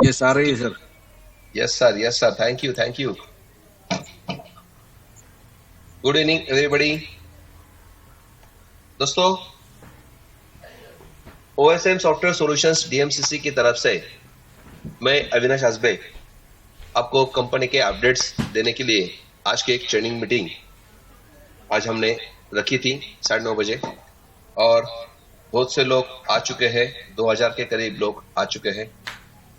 Yes आ रही है sir. Yes sir, thank you. Good evening everybody. दोस्तों, OSM सॉफ्टवेयर सॉल्यूशंस DMCC की तरफ से मैं अविनाश आजबे आपको कंपनी के अपडेट्स देने के लिए आज की एक ट्रेनिंग मीटिंग आज हमने रखी थी 9:30 बजे, और बहुत से लोग आ चुके हैं। 2000 के करीब लोग आ चुके हैं।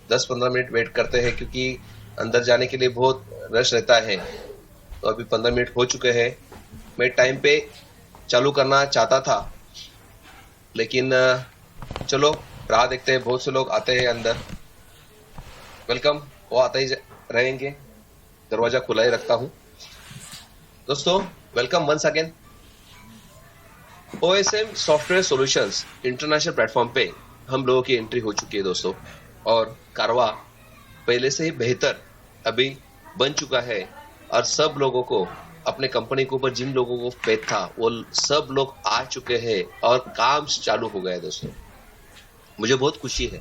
10-15 मिनट वेट करते हैं क्योंकि अंदर जाने के लिए बहुत रश रहता है। तो अभी 15 मिनट हो चुके हैं। मैं टाइम पे चालू करना चाहता था, लेकिन चलो राह देखते हैं। बहुत से लोग आते हैं अंदर। वेलकम, वो आते ही रहेंगे, दरवाजा खुला ही रखता हूं। दोस्तों, welcome once again. OSM software solutions international platform पे हम लोगों की एंट्री हो चुकी है दोस्तों, और कारवा पहले से ही बेहतर अभी बन चुका है। और सब लोगों को, अपने कंपनी के ऊपर जिन लोगों को फेथ था, वो सब लोग आ चुके हैं और काम चालू हो गया है दोस्तों। मुझे बहुत खुशी है।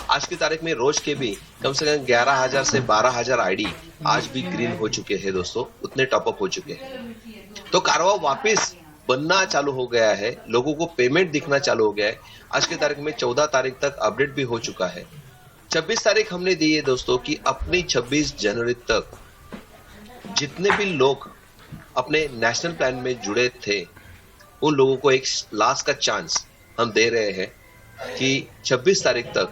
आज की तारीख में रोज के भी कम से कम 11,000 से 12,000 आईडी आज भी ग्रीन हो चुके हैं दोस्तों, उतने टॉपअप हो चुके हैं। तो कारवा वापस बनना चालू हो गया है, लोगों को पेमेंट दिखना चालू हो गया है। आज की तारीख में 14 तारीख तक अपडेट भी हो चुका है। 26 तारीख हमने दी है दोस्तों कि अपनी 26 जनवरी तक जितने भी लोग अपने नेशनल प्लान में जुड़े थे, उन लोगों को एक लास्ट का चांस हम दे रहे हैं कि 26 तारीख तक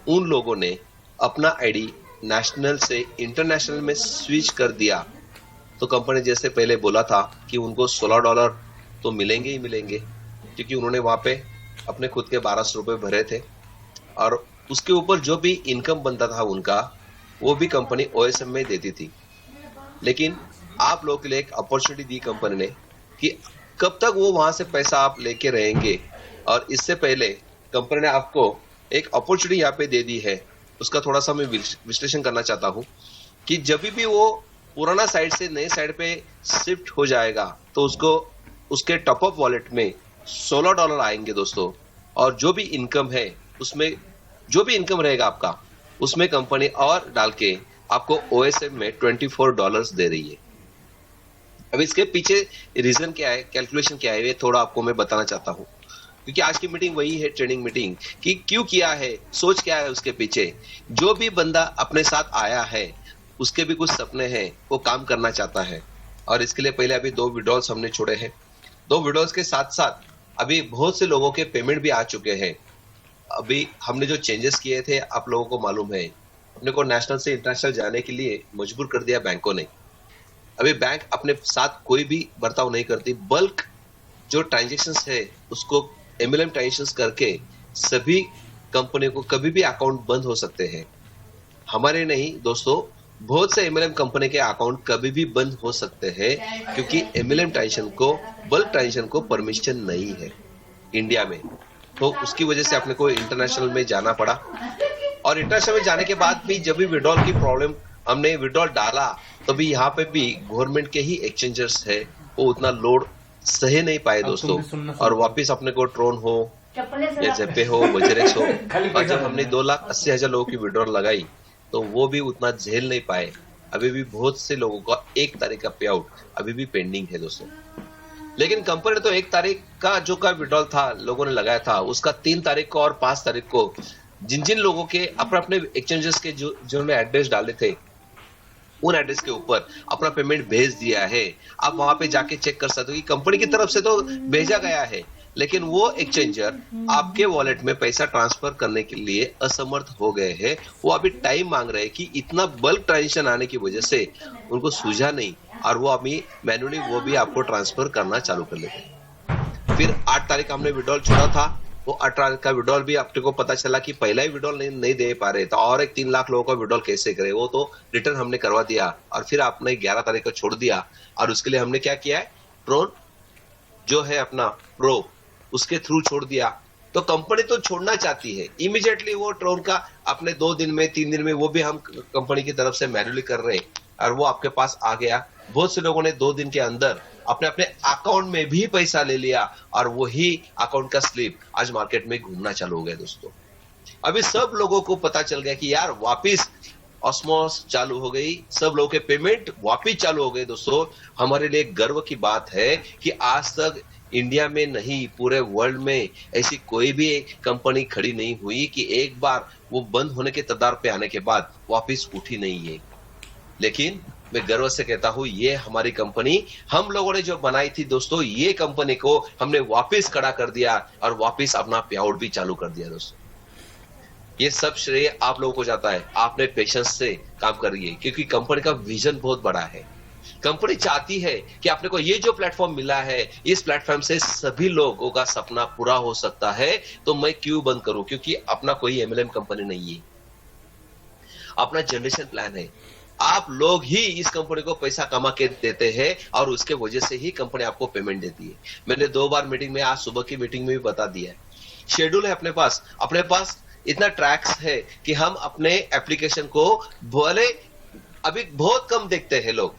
उन लोगों ने अपना आईडी नेशनल से इंटरनेशनल में स्विच कर दिया। तो कंपनी जैसे पहले बोला था कि उनको $16 तो मिलेंगे ही मिलेंगे, क्योंकि उन्होंने वहां पे अपने खुद के 1200 रुपए भरे थे, और उसके ऊपर जो भी इनकम बनता था उनका, वो भी कंपनी OSM में देती थी। लेकिन आप लोगों के लिए एक अपॉर्चुनिटी दी कंपनी ने कि कब तक वो वहां से पैसा आप लेके रहेंगे। और इससे पहले कंपनी ने आपको एक अपॉर्चुनिटी यहाँ पे दे दी है। उसका थोड़ा सा मैं विश्लेषण करना चाहता हूँ कि जब भी वो पुराना साइड से नए साइड पे शिफ्ट हो जाएगा, तो उसको उसके टॉपअप वॉलेट में $16 आएंगे दोस्तों। और जो भी इनकम है, उसमें जो भी इनकम रहेगा आपका, उसमें कंपनी और डाल के आपको OSM में $24 दे रही है। अब इसके पीछे रीजन क्या है, कैलकुलेशन क्या है, ये थोड़ा आपको मैं बताना चाहता हूँ, क्योंकि आज की मीटिंग वही है, ट्रेनिंग मीटिंग, कि क्यों किया है, सोच क्या है उसके पीछे। जो भी बंदा अपने साथ आया है, उसके भी कुछ सपने हैं, वो काम करना चाहता है। और इसके लिए पहले अभी 2 विड्रॉल्स हमने छोड़े हैं। 2 विड्रॉल्स के साथ साथ अभी बहुत से लोगों के पेमेंट भी आ चुके हैं। अभी हमने जो चेंजेस किए थे, आप लोगों को मालूम है, अपने को नेशनल से इंटरनेशनल जाने के लिए मजबूर कर दिया बैंकों ने। अभी बैंक अपने साथ कोई भी बर्ताव नहीं करती। बल्क जो ट्रांजेक्शन्स है, उसको MLM ट्रांजेक्शन्स करके सभी कंपनियों को कभी भी अकाउंट बंद हो सकते हैं। हमारे नहीं दोस्तों, बहुत से MLM कंपनी के अकाउंट कभी भी बंद हो सकते हैं, क्योंकि MLM ट्रांजेक्शन को, बल्क ट्रांजेक्शन को परमिशन नहीं है इंडिया में। तो उसकी वजह से अपने को इंटरनेशनल में जाना पड़ा। और इंटरनेशनल में जाने के बाद भी जब भी विड्रॉल की प्रॉब्लम, हमने विड्रॉल डाला, तो भी यहाँ पे भी गवर्नमेंट के ही एक्सचेंजर्स है, वो उतना लोड सहे नहीं पाए दोस्तों। और वापस अपने को ट्रोन हो या जेपे हो, वजरेक्स हो, और जब हमने 2,80,000 लोगों की विड्रॉल लगाई, तो वो भी उतना झेल नहीं पाए। अभी भी बहुत से लोगों का 1 तारीख का पे आउट अभी भी पेंडिंग है दोस्तों। लेकिन कंपनी ने तो 1 तारीख का जो का विड्रॉल था, लोगों ने लगाया था, उसका 3 तारीख को और 5 तारीख को जिन जिन लोगों के अपने अपने एक्सचेंजेस के जिन्होंने एड्रेस डाले थे, उन एड्रेस के ऊपर अपना पेमेंट भेज दिया है। आप वहां पे जाके चेक कर सकते हो कि कंपनी की तरफ से तो भेजा गया है, लेकिन वो एक्सचेंजर आपके वॉलेट में पैसा ट्रांसफर करने के लिए असमर्थ हो गए हैं। वो अभी टाइम मांग रहे हैं कि इतना बल्क ट्रांजेक्शन आने की वजह से उनको सूझा नहीं, और वो अभी मैन्युअली वो भी आपको ट्रांसफर करना चालू कर लेते हैं। फिर 8 तारीख हमने विड्रॉल छोड़ा था। वो 8 तारीख का विड्रॉल भी आपको को पता चला कि पहला ही विड्रॉल नहीं दे पा रहे, तो और एक 3 लाख लोगों का विड्रॉल कैसे करे। वो तो रिटर्न हमने करवा दिया, और फिर आपने 11 तारीख को छोड़ दिया। और उसके लिए हमने क्या किया है, ट्रोन जो है अपना प्रो, उसके थ्रू छोड़ दिया। तो कंपनी तो छोड़ना चाहती है इमीडिएटली, वो ट्रोन का अपने 2 दिन में 3 दिन में वो भी हम कंपनी की तरफ से मैन्युअली कर रहे हैं, और वो आपके पास आ गया। बहुत से लोगों ने 2 दिन के अंदर अपने अपने अकाउंट में भी पैसा ले लिया, और वही अकाउंट का स्लिप आज मार्केट में घूमना चालू हो गया दोस्तों। अभी सब लोगों को पता चल गया कि यार वापिस ऑस्मोस चालू हो गई, सब लोगों के पेमेंट वापिस चालू हो गए। दोस्तों, हमारे लिए गर्व की बात है कि आज तक इंडिया में नहीं, पूरे वर्ल्ड में ऐसी कोई भी कंपनी खड़ी नहीं हुई कि एक बार वो बंद होने के कगार पे आने के बाद वापिस उठी नहीं है। लेकिन मैं गर्व से कहता हूं, ये हमारी कंपनी हम लोगों ने जो बनाई थी दोस्तों, ये कंपनी को हमने वापिस खड़ा कर दिया और वापिस अपना पे आउट भी चालू कर दिया। दोस्तों, ये सब श्रेय आप लोगों को जाता है। आपने पेशेंस से काम करिए, क्योंकि कंपनी का विजन बहुत बड़ा है। कंपनी चाहती है कि आपने को ये जो प्लेटफॉर्म मिला है, इस प्लेटफॉर्म से सभी लोगों का सपना पूरा हो सकता है। तो मैं क्यों बंद करूं? क्योंकि अपना कोई एमएलएम कंपनी नहीं है, अपना जनरेशन प्लान है। आप लोग ही इस कंपनी को पैसा कमा के देते हैं और उसके वजह से ही कंपनी आपको पेमेंट देती है। मैंने 2 बार मीटिंग में, आज सुबह की मीटिंग में भी बता दिया है। शेड्यूल है अपने पास इतना ट्रैक्स है कि हम अपने एप्लीकेशन को भले अभी बहुत कम देखते हैं लोग,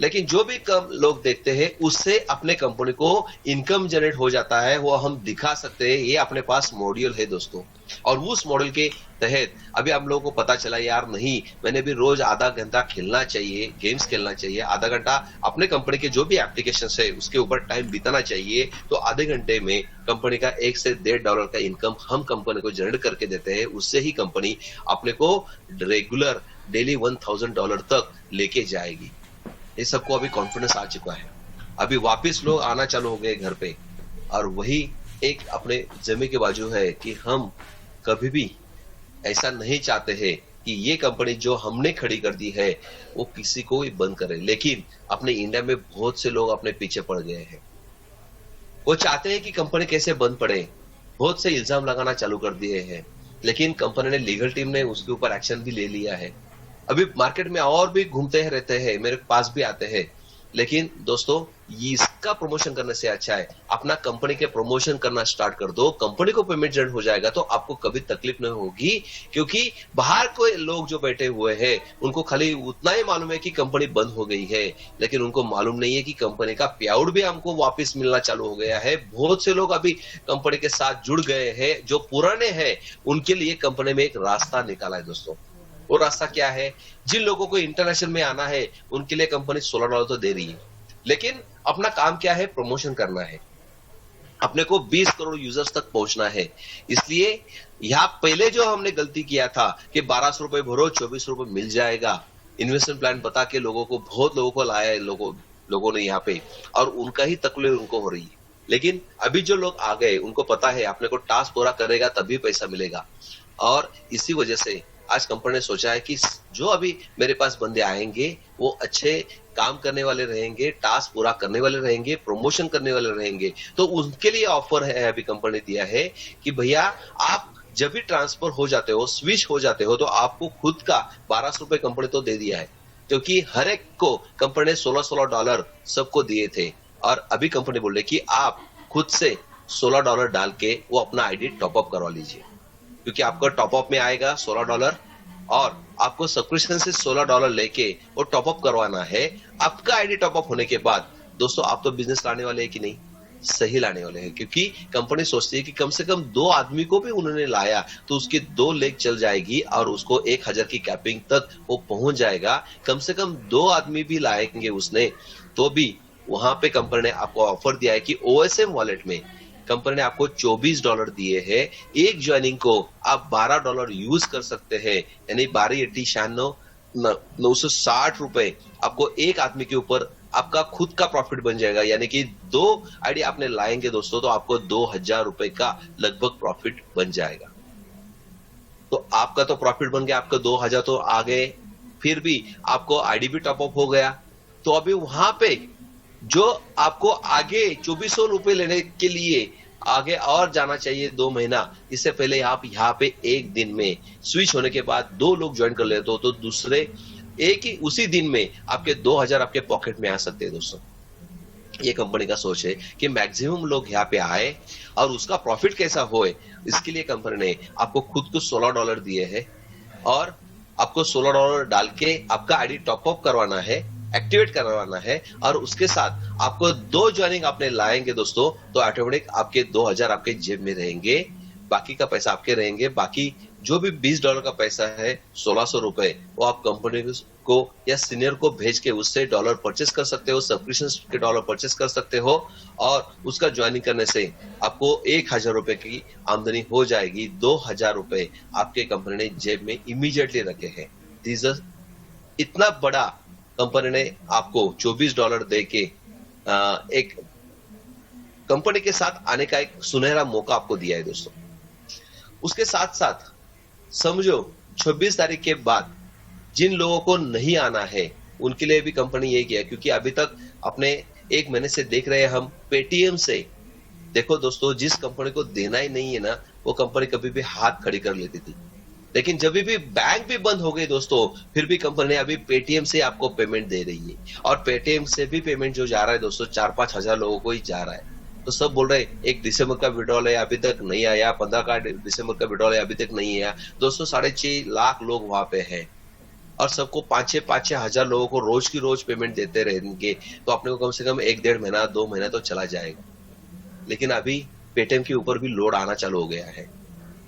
लेकिन जो भी कम लोग देखते हैं उससे अपने कंपनी को इनकम जनरेट हो जाता है, वो हम दिखा सकते हैं। ये अपने पास मॉड्यूल है दोस्तों, और उस मॉडल के तहत अभी हम लोगों को पता चला यार नहीं, मैंने भी रोज आधा घंटा खेलना चाहिए, गेम्स खेलना चाहिए, आधा घंटा अपने कंपनी के जो भी एप्लीकेशन है उसके ऊपर टाइम बिताना चाहिए। तो आधे घंटे में कंपनी का $1 से $1.5 का इनकम हम कंपनी को जनरेट करके देते हैं। उससे ही कंपनी अपने को रेगुलर डेली $1000 तक लेके जाएगी। ये सबको अभी कॉन्फिडेंस आ चुका है। अभी वापिस लोग आना चालू हो गए घर पे, और वही एक अपने जमी के बाजू है कि हम कभी भी ऐसा नहीं चाहते हैं कि ये कंपनी जो हमने खड़ी कर दी है वो किसी को भी बंद करे। लेकिन अपने इंडिया में बहुत से लोग अपने पीछे पड़ गए हैं, वो चाहते हैं कि कंपनी कैसे बंद पड़े, बहुत से इल्जाम लगाना चालू कर दिए हैं। लेकिन कंपनी ने, लीगल टीम ने उसके ऊपर एक्शन भी ले लिया है। अभी मार्केट में और भी घूमते रहते हैं, मेरे पास भी आते हैं। लेकिन दोस्तों, इसका प्रमोशन करने से अच्छा है अपना कंपनी के प्रमोशन करना स्टार्ट कर दो। कंपनी को पेमेंट जनरेट हो जाएगा तो आपको कभी तकलीफ नहीं होगी, क्योंकि बाहर कोई लोग जो बैठे हुए हैं उनको खाली उतना ही मालूम है कि कंपनी बंद हो गई है, लेकिन उनको मालूम नहीं है कि कंपनी का पे आउट भी हमको वापस मिलना चालू हो गया है। बहुत से लोग अभी कंपनी के साथ जुड़ गए हैं, जो पुराने हैं उनके लिए कंपनी में एक रास्ता निकाला है दोस्तों। वो रास्ता क्या है? जिन लोगों को इंटरनेशनल में आना है उनके लिए कंपनी $16 तो दे रही है, लेकिन अपना काम क्या है? प्रमोशन करना है। अपने को 20 करोड़ यूजर्स तक पहुंचना है। इसलिए यहाँ पहले जो हमने गलती किया था कि 1200 रुपए भरो, 24 रुपए मिल जाएगा, इन्वेस्टमेंट प्लान बता के लोगों को, बहुत लोगों को लाया है लोगों ने यहाँ पे, और उनका ही तकलीफ उनको हो रही है। लेकिन अभी जो लोग आ गए उनको पता है अपने को टास्क पूरा करेगा तभी पैसा मिलेगा, और इसी वजह से आज कंपनी ने सोचा है कि जो अभी मेरे पास बंदे आएंगे वो अच्छे काम करने वाले रहेंगे, टास्क पूरा करने वाले रहेंगे, प्रमोशन करने वाले रहेंगे। तो उनके लिए ऑफर है, अभी कंपनी ने दिया है कि भैया आप जब भी ट्रांसफर हो जाते हो, स्विच हो जाते हो, तो आपको खुद का 1200 रुपए कंपनी तो दे दिया है, क्योंकि हर एक को कंपनी ने $16 सबको दिए थे। और अभी कंपनी बोल रही कि आप खुद से $16 डाल के वो अपना आईडी टॉपअप करवा लीजिए, क्योंकि आपका टॉपअप में आएगा $16 और आपको सब्सक्रिप्शन से $16 लेके वो टॉपअप करवाना है। आपका आईडी टॉपअप होने के बाद दोस्तों, आप तो बिजनेस लाने वाले हैं कि नहीं? सही लाने वाले हैं, क्योंकि कंपनी सोचती है कि कम से कम 2 आदमी को भी उन्होंने लाया तो उसकी 2 लेग चल जाएगी और उसको 1000 की कैपिंग तक वो पहुंच जाएगा। कम से कम 2 आदमी भी लाएंगे उसने, तो भी वहां पे कंपनी ने आपको ऑफर दिया है कि OSM वॉलेट में कंपनी ने आपको $24 दिए हैं। एक ज्वाइनिंग को आप $12 यूज कर सकते हैं, यानी 960 रुपए आपको एक आदमी के ऊपर आपका खुद का प्रॉफिट बन जाएगा। यानी कि 2 आईडी आपने लाएंगे दोस्तों तो आपको 2000 रुपए का लगभग प्रॉफिट बन जाएगा। तो आपका तो प्रॉफिट बन गया, आपका 2000 तो आ गए, फिर भी आपको आईडी भी टॉपअप हो गया। तो अभी वहां पे जो आपको आगे 2400 रुपए लेने के लिए आगे और जाना चाहिए 2 महीना, इससे पहले आप यहाँ पे एक दिन में स्विच होने के बाद 2 लोग ज्वाइन कर लेते हो तो दूसरे एक ही उसी दिन में आपके 2000 आपके पॉकेट में आ सकते हैं दोस्तों। ये कंपनी का सोच है कि मैक्सिमम लोग यहाँ पे आए और उसका प्रॉफिट कैसा होए, इसके लिए कंपनी ने आपको खुद को $16 दिए हैं और आपको $16 डाल के आपका आईडी टॉपअप करवाना है, एक्टिवेट करवाना है, और उसके साथ आपको 2 ज्वाइनिंग आपने लाएंगे दोस्तों तो ऑटोमेटिक आपके 2000 आपके जेब में रहेंगे। बाकी का पैसा आपके रहेंगे। बाकी जो भी $20 का पैसा है, 1600 रुपए, वो आप कंपनी को या सीनियर को भेज के उससे डॉलर परचेस कर सकते हो, सब्सक्रिप्शन के डॉलर परचेस कर सकते हो, और उसका ज्वाइनिंग करने से आपको 1000 रुपए की आमदनी हो जाएगी। 2000 रुपए आपके कंपनी ने जेब में इमीडिएटली रखे हैं। इतना बड़ा कंपनी ने आपको $24 दे के एक कंपनी के साथ आने का एक सुनहरा मौका आपको दिया है दोस्तों। उसके साथ साथ समझो 26 तारीख के बाद जिन लोगों को नहीं आना है उनके लिए भी कंपनी यही किया, क्योंकि अभी तक अपने 1 महीने से देख रहे हैं हम पेटीएम से। देखो दोस्तों, जिस कंपनी को देना ही नहीं है ना, वो कंपनी कभी भी हाथ खड़ी कर लेती थी। लेकिन जब भी बैंक भी बंद हो गई दोस्तों, फिर भी कंपनी अभी पेटीएम से आपको पेमेंट दे रही है, और पेटीएम से भी पेमेंट जो जा रहा है दोस्तों 4-5 हजार लोगों को ही जा रहा है। तो सब बोल रहे 1 दिसंबर का विड्रॉल है अभी तक नहीं आया, 15 का दिसंबर का विड्रॉल है अभी तक नहीं आया। दोस्तों 6.5 लाख लोग वहां पे हैं, और सबको 5-6 हजार लोगों को रोज की रोज पेमेंट देते रहेंगे, तो अपने को कम से कम 1-1.5 महीना 2 महीना तो चला जाएगा। लेकिन अभी पेटीएम के ऊपर भी लोड आना चालू हो गया है,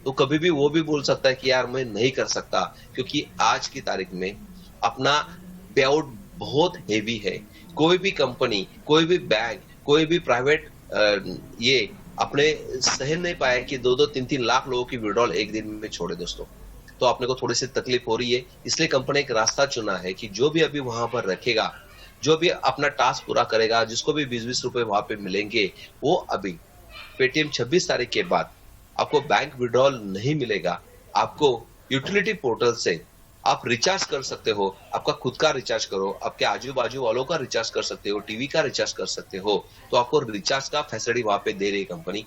तो कभी भी वो भी बोल सकता है कि यार मैं नहीं कर सकता, क्योंकि आज की तारीख में अपना पे आउट बहुत हेवी है। कोई भी कंपनी, कोई भी बैंक, कोई भी प्राइवेट ये अपने सहन नहीं पाया कि 2-2, 3-3 लाख लोगों की विड्रॉल एक दिन में छोड़े दोस्तों। तो अपने को थोड़ी सी तकलीफ हो रही है, इसलिए कंपनी एक रास्ता चुना है कि जो भी अभी वहां पर रखेगा, जो भी अपना टास्क पूरा करेगा, जिसको भी 20-20 रुपए वहां पे मिलेंगे, वो अभी पेटीएम 26 तारीख के बाद आपको बैंक विड्रॉल नहीं मिलेगा। आपको यूटिलिटी पोर्टल से आप रिचार्ज कर सकते हो, आपका खुद का रिचार्ज करो, आपके आजू बाजू वालों का रिचार्ज कर सकते हो, टीवी का रिचार्ज कर सकते हो। तो आपको रिचार्ज का फैसिलिटी वहां पे दे रही है कंपनी,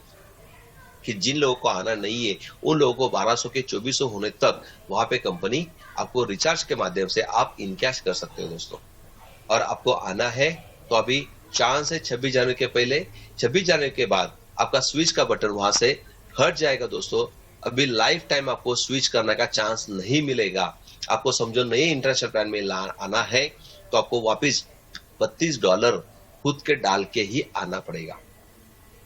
कि जिन लोगों को आना नहीं है उन लोगों को 1200 के 2400 होने तक वहां पे कंपनी आपको रिचार्ज के माध्यम से आप इनकैश कर सकते हो दोस्तों। और आपको आना है तो अभी चांस है 26 जनवरी के पहले, 26 जनवरी के बाद आपका स्विच का बटन वहां से हट जाएगा दोस्तों। अभी लाइफ टाइम आपको स्विच करने का चांस नहीं मिलेगा। आपको समझो नए इंटरनेशनल प्लान में आना है तो आपको वापस $32 खुद के डाल के ही आना पड़ेगा।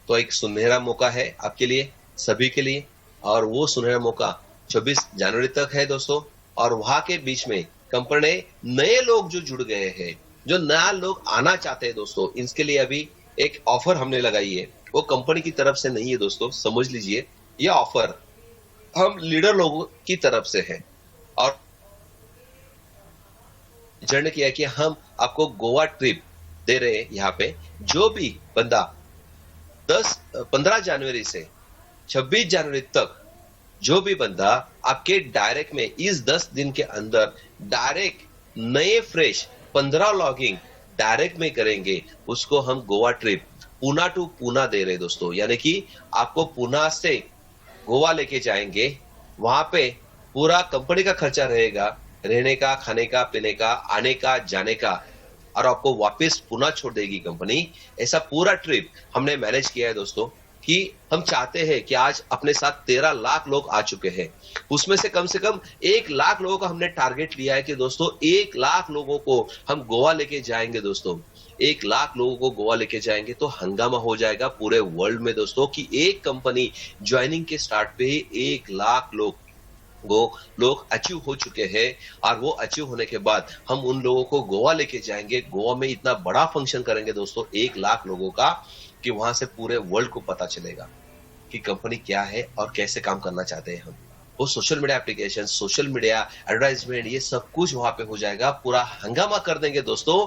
तो एक सुनहरा मौका है आपके लिए, सभी के लिए, और वो सुनहरा मौका 26 जनवरी तक है दोस्तों। और वहां के बीच में कंपनी नए लोग जो जुड़ गए हैं, जो नया लोग आना चाहते हैं दोस्तों, इसके लिए अभी एक ऑफर हमने लगाई है। वो कंपनी की तरफ से नहीं है दोस्तों, समझ लीजिए। ये ऑफर हम लीडर लोगों की तरफ से है, और जर्नी किया कि हम आपको गोवा ट्रिप दे रहे हैं। यहाँ पे जो भी बंदा 15 जनवरी से 26 जनवरी तक, जो भी बंदा आपके डायरेक्ट में इस 10 दिन के अंदर डायरेक्ट नए फ्रेश 15 लॉगिंग डायरेक्ट में करेंगे, उसको हम गोवा ट्रिप पूना टू पूना दे रहे दोस्तों। यानी कि आपको पूना से गोवा लेके जाएंगे, वहां पे पूरा कंपनी का खर्चा रहेगा, रहने का, खाने का, पीने का, आने का, जाने का, और आपको वापस पुनः छोड़ देगी कंपनी। ऐसा पूरा ट्रिप हमने मैनेज किया है दोस्तों, कि हम चाहते हैं कि आज अपने साथ 13 लाख लोग आ चुके हैं, उसमें से कम 1 लाख लोगों का हमने टारगेट लिया है कि दोस्तों 1 लाख लोगों को हम गोवा लेके जाएंगे दोस्तों। 1 लाख लोगों को गोवा लेके जाएंगे तो हंगामा हो जाएगा पूरे वर्ल्ड में दोस्तों, कि एक कंपनी ज्वाइनिंग के स्टार्ट पे ही 1 लाख लोग अचीव हो चुके हैं। और वो अचीव होने के बाद हम उन लोगों को गोवा लेके जाएंगे। गोवा में इतना बड़ा फंक्शन करेंगे दोस्तों 1 लाख लोगों का, कि वहां से पूरे वर्ल्ड को पता चलेगा कि कंपनी क्या है और कैसे काम करना चाहते हैं हम। वो social media application, social media advertisement, ये सब कुछ वहां पे हो जाएगा। पूरा हंगामा कर देंगे दोस्तों।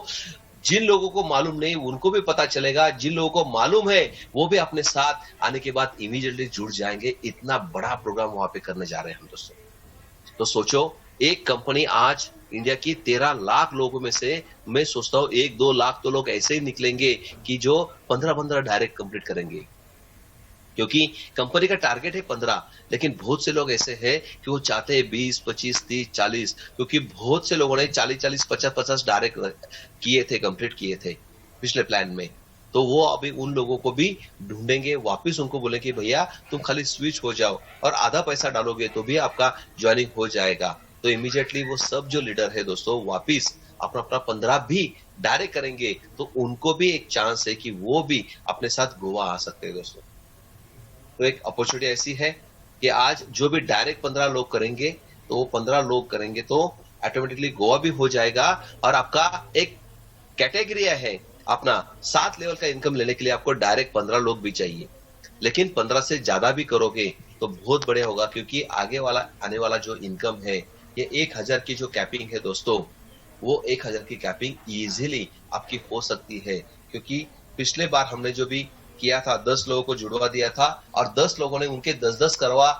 जिन लोगों को मालूम नहीं उनको भी पता चलेगा, जिन लोगों को मालूम है वो भी अपने साथ आने के बाद इमीडिएटली जुड़ जाएंगे। इतना बड़ा प्रोग्राम वहां पे करने जा रहे हैं हम दोस्तों। तो सोचो, एक कंपनी आज इंडिया की 13 लाख लोगों में से, मैं सोचता हूँ 1-2 लाख तो लोग ऐसे ही निकलेंगे कि जो 15 डायरेक्ट कंप्लीट करेंगे, क्योंकि कंपनी का टारगेट है 15, लेकिन बहुत से लोग ऐसे हैं कि वो चाहते हैं 20, 25, 30, 40, क्योंकि बहुत से लोगों ने 40, 50 डायरेक्ट किए थे, कंप्लीट किए थे पिछले प्लान में। तो वो अभी उन लोगों को भी ढूंढेंगे, वापस उनको बोलेंगे भैया तुम खाली स्विच हो जाओ, और आधा पैसा डालोगे तो भी आपका ज्वाइनिंग हो जाएगा। तो इमीडिएटली वो सब जो लीडर है दोस्तों वापस अपना 15 भी डायरेक्ट करेंगे, तो उनको भी एक चांस है कि वो भी अपने साथ गोवा आ सकते हैं दोस्तों। तो एक अपॉर्चुनिटी ऐसी है कि आज जो भी डायरेक्ट 15 लोग करेंगे तो वो 15 लोग करेंगे तो ऑटोमेटिकली गोवा भी हो जाएगा और आपका एक कैटेगरी है अपना 7 लेवल का इनकम लेने के लिए आपको डायरेक्ट 15 लोग भी चाहिए। लेकिन 15 से ज्यादा भी करोगे तो बहुत बड़े होगा, क्योंकि आगे वाला आने वाला जो इनकम है ये 1000 की जो कैपिंग है दोस्तों, वो 1000 की कैपिंग इजीली आपकी हो सकती है। क्योंकि पिछले बार हमने जो भी किया था 10 लोगों को जुड़वा दिया था और 10 लोगों ने उनके 10-10 करवा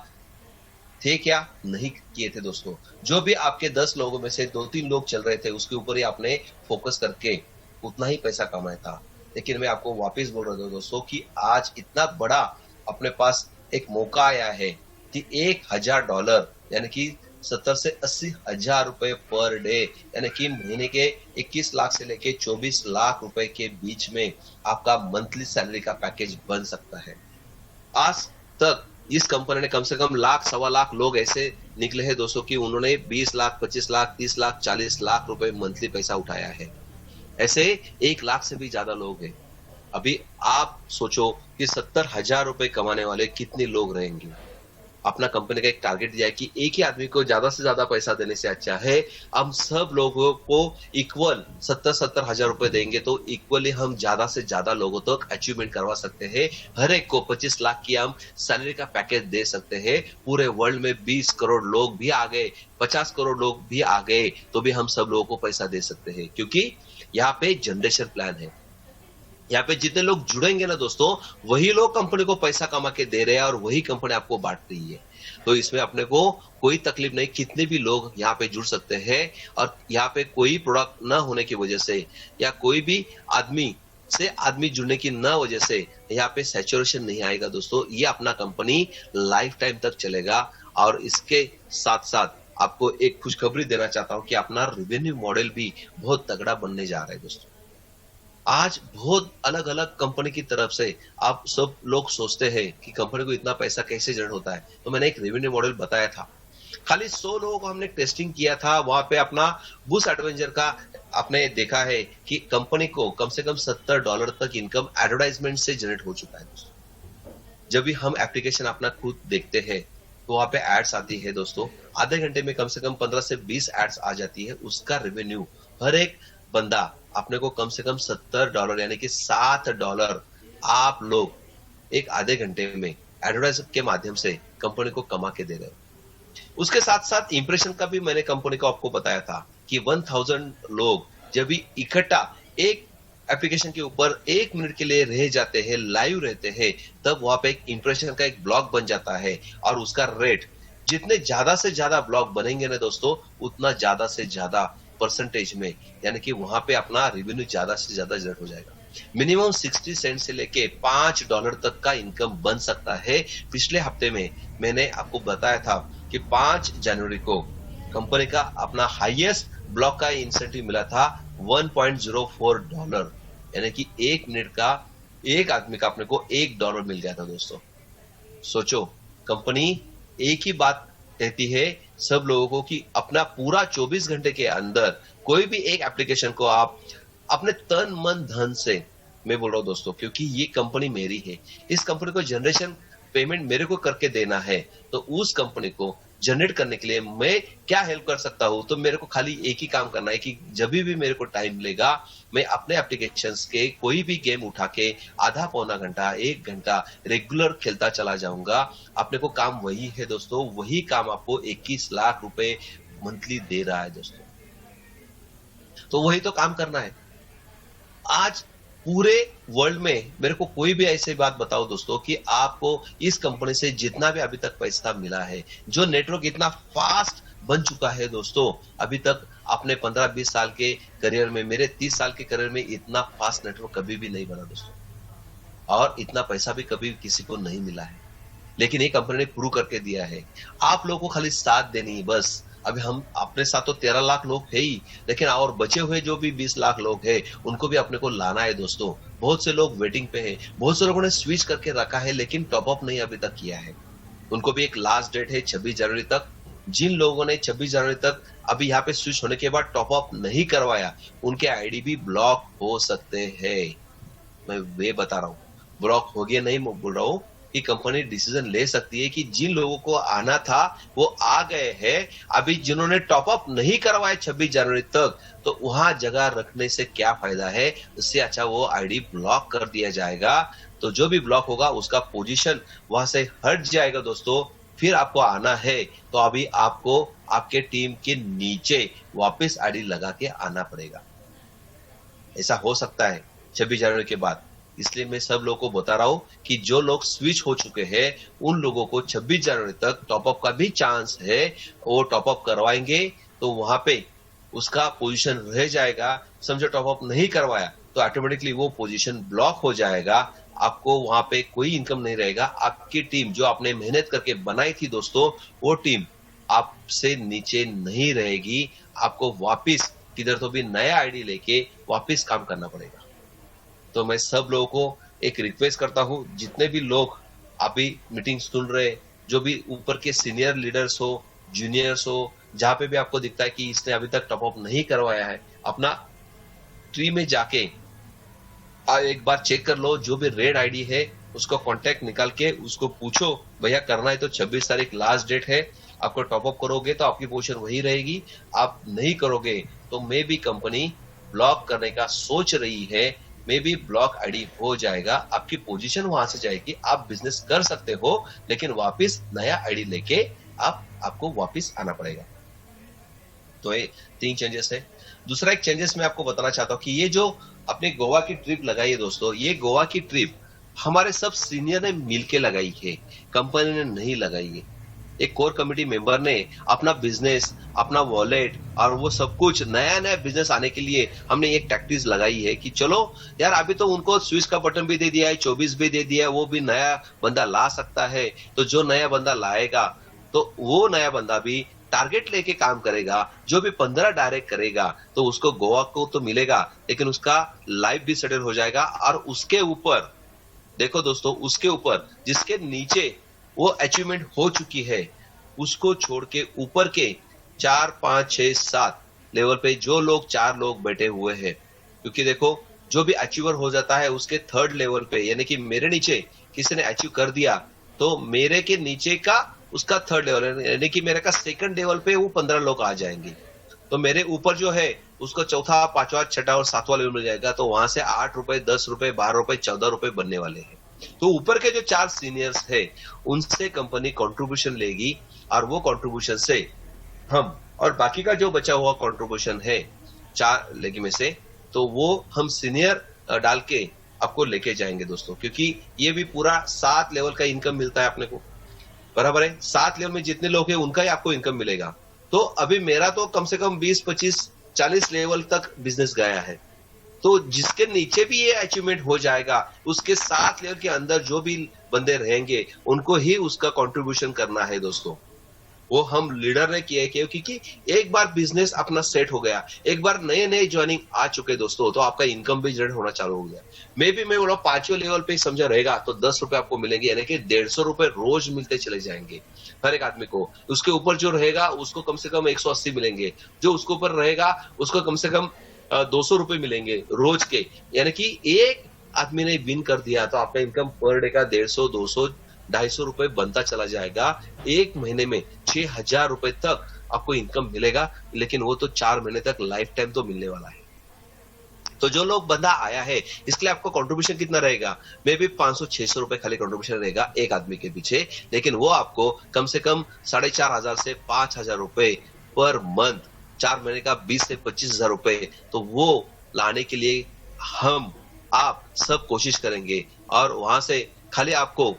थे क्या नहीं किए थे दोस्तों। जो भी आपके 10 लोगों में से 2-3 लोग चल रहे थे उसके ऊपर ही आपने फोकस करके उतना ही पैसा कमाया था। लेकिन मैं आपको वापस बोल रहा हूँ दोस्तों कि आज इतना बड़ा अपने पास एक मौका आया है कि $1000 यानी कि 70 से 80 हजार रुपए पर डे, यानी कि महीने के 21 लाख से लेके 24 लाख रुपए के बीच में आपका मंथली सैलरी का पैकेज बन सकता है। आज तक इस कंपनी ने कम से कम लाख सवा लाख लोग ऐसे निकले हैं दोस्तों कि उन्होंने 20 लाख 25 लाख 30 लाख 40 लाख रुपए मंथली पैसा उठाया है। ऐसे 1 लाख से भी ज्यादा लोग हैं। अभी आप सोचो कि 70,000 रुपए कमाने वाले कितने लोग रहेंगे। अपना कंपनी का एक टारगेट दिया है कि एक ही आदमी को ज्यादा से ज्यादा पैसा देने से अच्छा है हम सब लोगों को इक्वल 70-70 हजार रुपए देंगे तो इक्वली हम ज्यादा से ज्यादा लोगों तक अचीवमेंट करवा सकते हैं। हर एक को 25 लाख की हम सैलरी का पैकेज दे सकते हैं। पूरे वर्ल्ड में 20 करोड़ लोग भी आ गए, 50 करोड़ लोग भी आ गए तो भी हम सब लोगों को पैसा दे सकते हैं, क्योंकि यहाँ पे जनरेशन प्लान है। यहाँ पे जितने लोग जुड़ेंगे ना दोस्तों वही लोग कंपनी को पैसा कमा के दे रहे हैं और वही कंपनी आपको बांट रही है। तो इसमें अपने को कोई तकलीफ नहीं, कितने भी लोग यहाँ पे जुड़ सकते हैं और यहाँ पे कोई प्रोडक्ट ना होने की वजह से या कोई भी आदमी से आदमी जुड़ने की ना वजह से यहाँ पे सैचुरेशन नहीं आएगा दोस्तों। ये अपना कंपनी लाइफ टाइम तक चलेगा। और इसके साथ साथ आपको एक खुशखबरी देना चाहता हूँ कि अपना रेवेन्यू मॉडल भी बहुत तगड़ा बनने जा रहा है दोस्तों। आज बहुत अलग अलग कंपनी की तरफ से आप सब लोग सोचते हैं कि कंपनी को इतना पैसा कैसे जनरेट होता है, तो मैंने एक रेवेन्यू मॉडल बताया था। खाली 100 लोगों को हमने टेस्टिंग किया था, वहां पे अपना बुश एडवेंचर का आपने देखा है कि कंपनी को कम से कम $70 तक इनकम एडवर्टाइजमेंट से जनरेट हो चुका है दोस्तों। जब भी हम एप्लीकेशन अपना खुद देखते हैं तो वहां पे एड्स आती है दोस्तों, आधे घंटे में कम से कम 15 से 20 एड्स आ जाती है। उसका रेवेन्यू हर एक बंदा अपने को कम से कम $70 यानी कि $7 आप लोग एक आधे घंटे में एडवर्टाइज के माध्यम से कंपनी को कमा के दे रहे हो। उसके साथ साथ इंप्रेशन का भी मैंने कंपनी को आपको बताया था कि 1000 लोग जब भी इकट्ठा एक एप्लीकेशन के ऊपर 1 मिनट के लिए रह जाते हैं, लाइव रहते हैं, तब वहां पे एक इंप्रेशन का एक ब्लॉग बन जाता है और उसका रेट जितने ज्यादा से ज्यादा ब्लॉग बनेंगे ना दोस्तों उतना ज्यादा से ज्यादा परसेंटेज में, यानी कि वहां पे अपना रेवेन्यू ज्यादा से ज्यादा जनरेट हो जाएगा। मिनिमम 60 सेंट से लेके $5 तक का इनकम बन सकता है। पिछले हफ्ते में मैंने आपको बताया था कि 5 जनवरी को कंपनी का अपना हाईएस्ट ब्लॉक का इंसेंटिव मिला था $1.04, यानी कि 1 मिनट का एक आदमी का अपने को $1 मिल गया था दोस्तों। सोचो, कंपनी एक ही बात कहती है सब लोगों को कि अपना पूरा 24 घंटे के अंदर कोई भी एक एप्लीकेशन को आप अपने तन मन धन से, मैं बोल रहा हूं दोस्तों क्योंकि ये कंपनी मेरी है, इस कंपनी को जनरेशन पेमेंट मेरे को करके देना है, तो उस कंपनी को जनरेट करने के लिए मैं क्या हेल्प कर सकता हूं। तो मेरे को खाली एक ही काम करना है कि जब भी मेरे को टाइम मिलेगा मैं अपने एप्लीकेशंस के कोई भी गेम उठा के आधा पौना घंटा 1 घंटा रेगुलर खेलता चला जाऊंगा। अपने को काम वही है दोस्तों, वही काम आपको 21 लाख रुपए मंथली दे रहा है दोस्तों। तो वही तो काम करना है। आज पूरे वर्ल्ड में मेरे को कोई भी ऐसी बात बताओ दोस्तों कि आपको इस कंपनी से जितना भी अभी तक पैसा मिला है, जो नेटवर्क इतना फास्ट बन चुका है दोस्तों, अभी तक अपने 15-20 साल के करियर में, मेरे 30 साल के करियर में इतना फास्ट नेटवर्क कभी भी नहीं बना दोस्तों, और इतना पैसा भी कभी किसी को नहीं मिला है। लेकिन ये कंपनी ने प्रूव करके दिया है। आप लोगों को खाली साथ देनी है बस। अभी हम अपने साथ तो 13 लाख लोग है ही, लेकिन और बचे हुए जो भी 20 लाख लोग हैं उनको भी अपने को लाना है दोस्तों। बहुत से लोग वेटिंग पे हैं, बहुत से लोगों ने स्विच करके रखा है लेकिन टॉप अप नहीं अभी तक किया है। उनको भी एक लास्ट डेट है 26 जनवरी तक। जिन लोगों ने 26 जनवरी तक अभी यहाँ पे स्विच होने के बाद टॉप अप नहीं करवाया, उनके आईडी भी ब्लॉक हो सकते हैं। मैं वे बता रहा हूँ, ब्लॉक हो गया नहीं बोल रहा हूँ, कि कंपनी डिसीजन ले सकती है कि जिन लोगों को आना था वो आ गए हैं, अभी जिन्होंने टॉप अप नहीं करवाए 26 जनवरी तक, तो वहां जगह रखने से क्या फायदा है। इससे अच्छा वो आईडी ब्लॉक कर दिया जाएगा। तो जो भी ब्लॉक होगा उसका पोजीशन वहां से हट जाएगा दोस्तों। फिर आपको आना है तो अभी आपको आपके टीम के नीचे वापस आईडी लगा के आना पड़ेगा। ऐसा हो सकता है 26 जनवरी के बाद। इसलिए मैं सब लोगों को बता रहा हूं कि जो लोग स्विच हो चुके हैं उन लोगों को 26 जनवरी तक टॉपअप का भी चांस है। वो टॉपअप करवाएंगे तो वहां पे उसका पोजीशन रह जाएगा। समझो टॉपअप नहीं करवाया तो ऑटोमेटिकली वो पोजीशन ब्लॉक हो जाएगा। आपको वहां पे कोई इनकम नहीं रहेगा। आपकी टीम जो आपने मेहनत करके बनाई थी दोस्तों, वो टीम आपसे नीचे नहीं रहेगी। आपको वापिस किधर तो भी नया आईडी लेके वापिस काम करना पड़ेगा। तो मैं सब लोगों को एक रिक्वेस्ट करता हूं, जितने भी लोग अभी मीटिंग सुन रहे, जो भी ऊपर के सीनियर लीडर्स हो, जूनियर्स हो, जहां पे भी आपको दिखता है कि इसने अभी तक टॉपअप नहीं करवाया है, अपना ट्री में जाके एक बार चेक कर लो। जो भी रेड आईडी है उसको कांटेक्ट निकाल के उसको पूछो, भैया करना है तो 26 तारीख लास्ट डेट है। आपको टॉपअप करोगे तो आपकी पोजीशन वही रहेगी, आप नहीं करोगे तो मे भी कंपनी ब्लॉक करने का सोच रही है। मे भी ब्लॉक आईडी हो जाएगा, आपकी पोजीशन वहां से जाएगी। आप बिजनेस कर सकते हो लेकिन वापस नया आईडी लेके आपको वापस आना पड़ेगा। तो ये 3 चेंजेस है। दूसरा एक चेंजेस मैं आपको बताना चाहता हूं कि ये जो अपने गोवा की ट्रिप लगाई है दोस्तों, ये गोवा की ट्रिप हमारे सब सीनियर ने मिलके लगाई है, कंपनी ने नहीं लगाई है। एक कोर कमेटी मेंबर ने अपना बिजनेस, अपना वॉलेट और वो सब कुछ नया नया बिजनेस आने के लिए हमने एक टैक्टिस लगाई है कि चलो यार अभी तो उनको स्विच का बटन भी दे दिया है, 24 भी दे दिया है, वो भी नया बंदा ला सकता है। तो जो नया बंदा लाएगा तो वो नया बंदा भी टारगेट लेके काम करेगा। जो भी 15 डायरेक्ट करेगा तो उसको गोवा को तो मिलेगा, लेकिन उसका लाइफ भी सेटल हो जाएगा। और उसके ऊपर देखो दोस्तों, उसके ऊपर जिसके नीचे वो अचीवमेंट हो चुकी है उसको छोड़ के ऊपर के 4, 5, 6, 7 लेवल पे जो लोग 4 लोग बैठे हुए हैं, क्योंकि देखो जो भी अचीवर हो जाता है उसके 3rd लेवल पे, यानी कि मेरे नीचे किसी ने अचीव कर दिया तो मेरे के नीचे का उसका 3rd लेवल, यानी कि मेरे का 2nd लेवल पे वो 15 लोग आ जाएंगे। तो मेरे ऊपर जो है उसको 4था, 5वां, 6ठा और 7वां लेवल मिल जाएगा। तो वहां से 8 रुपए, 10 रुपए, 12 रुपए, 14 रुपए बनने वाले हैं। तो ऊपर के जो 4 सीनियर्स है उनसे कंपनी कंट्रीब्यूशन लेगी और वो कंट्रीब्यूशन से हम, और बाकी का जो बचा हुआ कंट्रीब्यूशन है 4 लेग में से, तो वो हम सीनियर डाल के आपको लेके जाएंगे दोस्तों। क्योंकि ये भी पूरा 7 लेवल का इनकम मिलता है अपने को, बराबर है। 7 लेवल में जितने लोग हैं उनका ही आपको इनकम मिलेगा। तो अभी मेरा तो कम से कम 20, 25, 40 लेवल तक बिजनेस गया है। तो जिसके नीचे भी ये अचीवमेंट हो जाएगा, उसके 7 लेवल के अंदर जो भी बंदे रहेंगे उनको ही उसका कंट्रीब्यूशन करना है दोस्तों। वो हम लीडर ने किया है क्योंकि एक बार बिजनेस अपना सेट हो गया, एक बार नए नए ज्वाइनिंग आ चुके दोस्तों, तो आपका इनकम भी जनरेट होना चालू हो गया। मैं बोला 5वें लेवल पे समझा रहेगा तो 10 रुपए आपको मिलेंगे, यानी कि 150 रुपए रोज मिलते चले जाएंगे हर एक आदमी को। उसके ऊपर जो रहेगा उसको कम से कम 180 मिलेंगे, जो उसके ऊपर रहेगा उसको कम से कम 200 रुपए मिलेंगे रोज के। यानी कि एक आदमी ने विन कर दिया तो आपका इनकम पर डे का 150, 200, 250 रुपए बनता चला जाएगा। एक महीने में 6000 रुपए तक आपको इनकम मिलेगा, लेकिन वो तो 4 महीने तक लाइफ टाइम तो मिलने वाला है। तो जो लोग बंदा आया है इसके लिए आपको कंट्रीब्यूशन कितना रहेगा, मे भी 500-600 रुपए खाली कंट्रीब्यूशन रहेगा एक आदमी के पीछे, लेकिन वो आपको कम से कम 4500 से 5000 रुपए पर मंथ, 4 महीने का 20 से 25,000 रुपए, तो वो लाने के लिए हम आप सब कोशिश करेंगे। और वहां से खाली आपको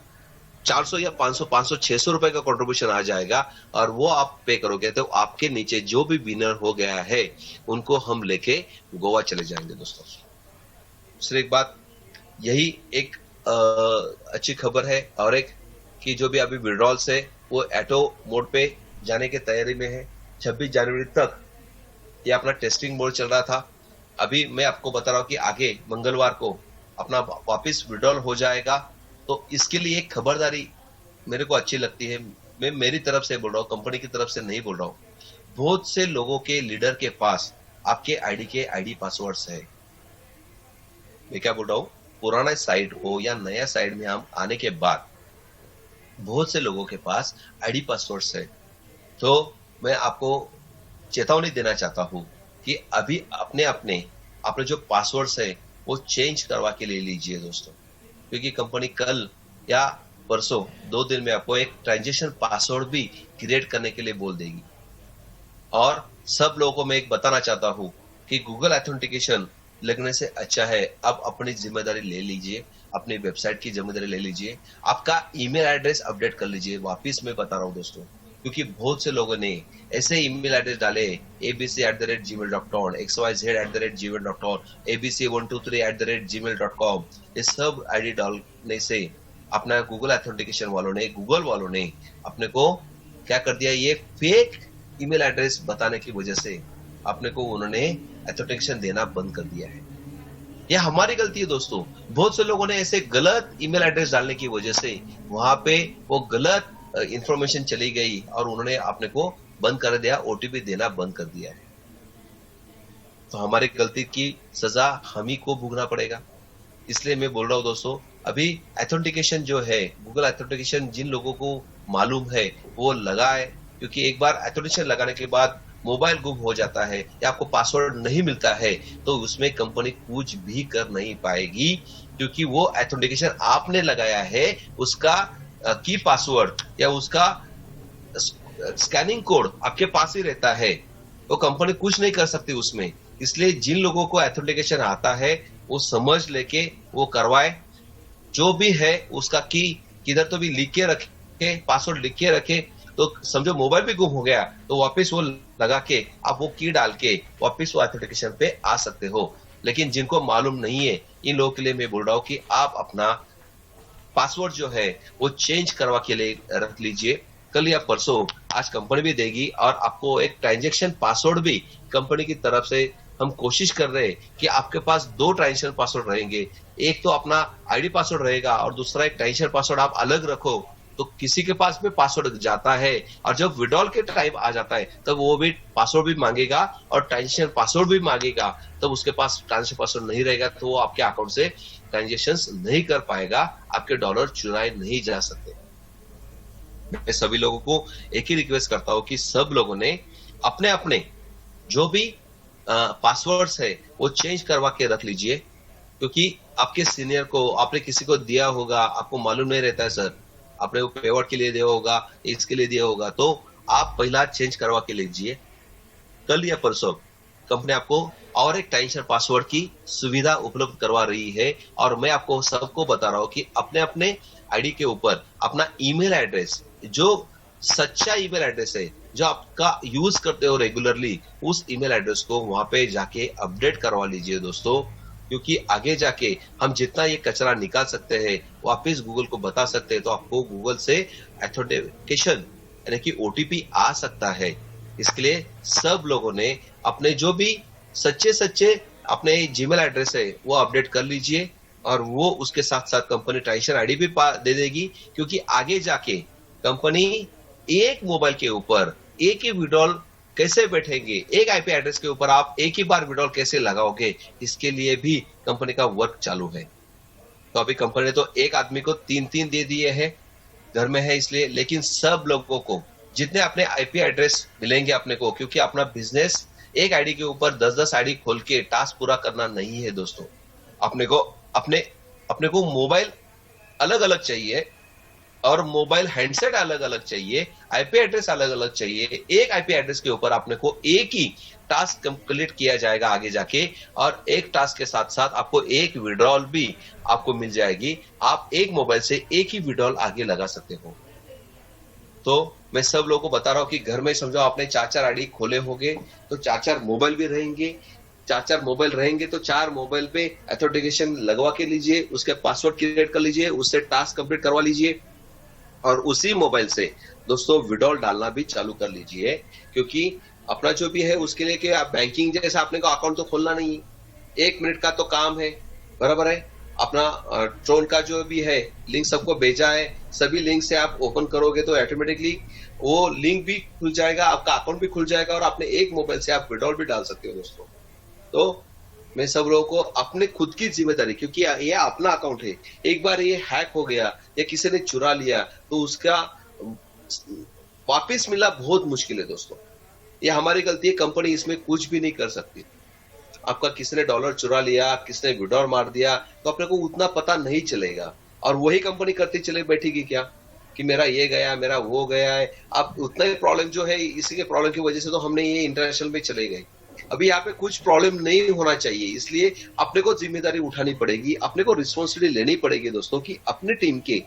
400 या 500, 600 रुपए का कंट्रीब्यूशन आ जाएगा और वो आप पे करोगे तो आपके नीचे जो भी विनर हो गया है उनको हम लेके गोवा चले जाएंगे दोस्तों। दूसरी एक बात, यही एक अच्छी खबर है, और एक कि जो भी अभी विड्रॉल्स है वो ऑटो मोड पे जाने की तैयारी में है। 26 जनवरी तक ये अपना टेस्टिंग मोड चल रहा था। अभी मैं आपको बता रहा हूं कि आगे मंगलवार को अपना वापस विड्रॉल हो जाएगा। तो इसके लिए एक खबरदारी मेरे को अच्छी लगती है, मैं मेरी तरफ से बोल रहा हूँ, कंपनी की तरफ से नहीं बोल रहा हूँ। बहुत से लोगों के लीडर के पास आपके आईडी के आईडी पासवर्ड्स है। मैं क्या बोल रहा हूँ, पुराना साइट हो या नया साइट में हम आने के बाद बहुत से लोगों के पास आईडी पासवर्ड्स है। तो मैं आपको चेतावनी देना चाहता हूँ कि अभी अपने अपने अपने जो पासवर्ड्स है वो चेंज करवा के ले लीजिए दोस्तों, क्योंकि कंपनी कल या परसों 2 दिन में आपको एक ट्रांजेक्शन पासवर्ड भी क्रिएट करने के लिए बोल देगी। और सब लोगों को मैं एक बताना चाहता हूँ कि गूगल ऑथेंटिकेशन लगने से अच्छा है अब अपनी जिम्मेदारी ले लीजिए, अपनी वेबसाइट की जिम्मेदारी ले लीजिए, आपका ईमेल एड्रेस अपडेट कर लीजिए। वापिस मैं बता रहा हूँ दोस्तों, क्योंकि बहुत से लोगों ने ऐसे ईमेल एड्रेस डाले abc@gmail.com, xyz@gmail.com, abc123@gmail.com, ये सब आईडी डालने से अपना गूगल ऑथेंटिकेशन गूगल वालों ने अपने को क्या कर दिया, ये फेक ईमेल एड्रेस बताने की वजह से अपने को उन्होंने ऑथेंटिकेशन देना बंद कर दिया है। यह हमारी गलती है दोस्तों। बहुत से लोगों ने ऐसे गलत ईमेल एड्रेस डालने की वजह से वहां पे वो गलत इंफॉर्मेशन चली गई और उन्होंने अपने को बंद कर दिया, ओटीपी देना बंद कर दिया है। तो हमारी गलती की सजा हम ही को भुगतना पड़ेगा। इसलिए मैं बोल रहा हूं दोस्तों, अभी ऑथेंटिकेशन जो है, गूगल ऑथेंटिकेशन जिन लोगों को मालूम है वो लगाए, क्योंकि एक बार ऑथेंटिकेशन लगाने के बाद मोबाइल गुम हो जाता है या आपको पासवर्ड नहीं मिलता है तो उसमें कंपनी कुछ भी कर नहीं पाएगी, क्योंकि वो ऑथेंटिकेशन आपने लगाया है, उसका की पासवर्ड या उसका स्कैनिंग कोड आपके पास ही रहता है, वो कंपनी कुछ नहीं कर सकती उसमें। इसलिए जिन लोगों को ऑथेंटिकेशन आता है वो समझ लेके वो करवाए। जो भी है उसका की किधर तो भी लिख के रखे, पासवर्ड लिख के रखे, तो समझो मोबाइल भी गुम हो गया तो वापस वो लगा के आप वो की डाल के वापस वो ऑथेंटिकेशन पे आ सकते हो। लेकिन जिनको मालूम नहीं है, इन लोगों के लिए मैं बोल रहा हूं कि आप अपना पासवर्ड जो है वो चेंज करवा के लिए रख लीजिए। कल या परसों आज कंपनी भी देगी और आपको एक ट्रांजैक्शन पासवर्ड भी कंपनी की तरफ से हम कोशिश कर रहे हैं कि आपके पास 2 ट्रांजैक्शन पासवर्ड रहेंगे। एक तो अपना आईडी पासवर्ड रहेगा और दूसरा एक ट्रांजैक्शन पासवर्ड आप अलग रखो, तो किसी के पास भी पासवर्ड जाता है और जब विड्रॉल के टाइम आ जाता है तब वो भी पासवर्ड भी मांगेगा और ट्रांजैक्शन पासवर्ड भी मांगेगा। तब उसके पास ट्रांजैक्शन पासवर्ड नहीं रहेगा तो वो आपके अकाउंट से ट्रांजैक्शंस नहीं कर पाएगा, आपके डॉलर चुराए नहीं जा सकते। मैं सभी लोगों को एक ही रिक्वेस्ट करता हूं कि सब लोगों ने अपने अपने जो भी पासवर्ड्स है वो चेंज करवा के रख लीजिए, क्योंकि आपके सीनियर को आपने किसी को दिया होगा, आपको मालूम नहीं रहता है सर, आपने वो पेवर्ड के लिए दिया होगा, इसके लिए दिया होगा, तो आप पहला चेंज करवा के लीजिए। कल या परसों कंपनी आपको और एक ट्रांजैक्शन पासवर्ड की सुविधा उपलब्ध करवा रही है और मैं आपको सबको बता रहा हूं कि अपने अपने आईडी के ऊपर अपना ईमेल एड्रेस, जो सच्चा ईमेल एड्रेस है जो आपका यूज करते हो रेगुलरली, उस ईमेल एड्रेस को वहां पे जाके अपडेट करवा लीजिए दोस्तों, क्योंकि आगे जाके हम जितना ये कचरा निकाल सकते हैं वापस गूगल को बता सकते हैं, तो आपको गूगल से ऑथेंटिकेशन यानी कि ओटीपी आ सकता है। इसके लिए सब लोगों ने अपने जो भी सच्चे अपने जीमेल एड्रेस है वो अपडेट कर लीजिए और वो उसके साथ साथ कंपनी ट्रांजैक्शन आईडी भी दे देगी, क्योंकि आगे जाके कंपनी एक मोबाइल के ऊपर एक ही विड्रॉल कैसे बैठेंगे, एक आईपी एड्रेस के ऊपर आप एक ही बार विड्रॉल कैसे लगाओगे, इसके लिए भी कंपनी का वर्क चालू है। तो अभी कंपनी ने तो एक आदमी को 3 दे दिए हैं, घर में है इसलिए, लेकिन सब लोगों को जितने अपने आईपी एड्रेस मिलेंगे अपने को, क्योंकि अपना बिजनेस एक आईडी के ऊपर 10 आईडी खोल के टास्क पूरा करना नहीं है दोस्तों। अपने को मोबाइल अलग अलग चाहिए और मोबाइल हैंडसेट अलग अलग चाहिए, आईपी एड्रेस अलग अलग चाहिए। एक आईपी एड्रेस के ऊपर आपने को एक ही टास्क कंप्लीट किया जाएगा आगे जाके, और एक टास्क के साथ साथ आपको एक विड्रॉल भी आपको मिल जाएगी। आप एक मोबाइल से एक ही विड्रॉल आगे लगा सकते हो। तो मैं सब लोगों को बता रहा हूं कि घर में समझो आपने 4 आईडी खोले होंगे तो 4 मोबाइल भी रहेंगे, 4 मोबाइल रहेंगे तो 4 मोबाइल पे ऑथेंटिकेशन लगवा के लीजिए, उसके पासवर्ड क्रिएट कर लीजिए, उससे टास्क कंप्लीट करवा लीजिए और उसी मोबाइल से दोस्तों विड्रॉल डालना भी चालू कर लीजिए। क्योंकि अपना जो भी है उसके लिए कि आप बैंकिंग जैसा आपने को अकाउंट तो खोलना नहीं, 1 मिनट का तो काम है, बराबर है। अपना ट्रोल का जो भी है लिंक सबको भेजा है, सभी लिंक से आप ओपन करोगे तो ऑटोमेटिकली वो लिंक भी खुल जाएगा, आपका अकाउंट भी खुल जाएगा और अपने एक मोबाइल से आप विड्रॉल भी डाल सकते हो दोस्तों। तो मैं सब लोगों को अपने खुद की जिम्मेदारी, क्योंकि ये अपना अकाउंट है, एक बार ये हैक हो गया या किसी ने चुरा लिया तो उसका वापस मिलना बहुत मुश्किल है दोस्तों। ये हमारी गलती है, कंपनी इसमें कुछ भी नहीं कर सकती। आपका किसी ने डॉलर चुरा लिया, किसने विड्रॉल मार दिया, तो अपने को उतना पता नहीं चलेगा। और वही कंपनी करती चले बैठेगी क्या कि मेरा ये गया, मेरा वो गया है। अब उतना ही प्रॉब्लम जो है, इसी के प्रॉब्लम की वजह से तो हमने ये इंटरनेशनल में चले गए। अभी यहाँ पे कुछ प्रॉब्लम नहीं होना चाहिए, इसलिए अपने को जिम्मेदारी उठानी पड़ेगी, अपने को रिस्पॉन्सिबिलिटी लेनी पड़ेगी दोस्तों कि अपने टीम के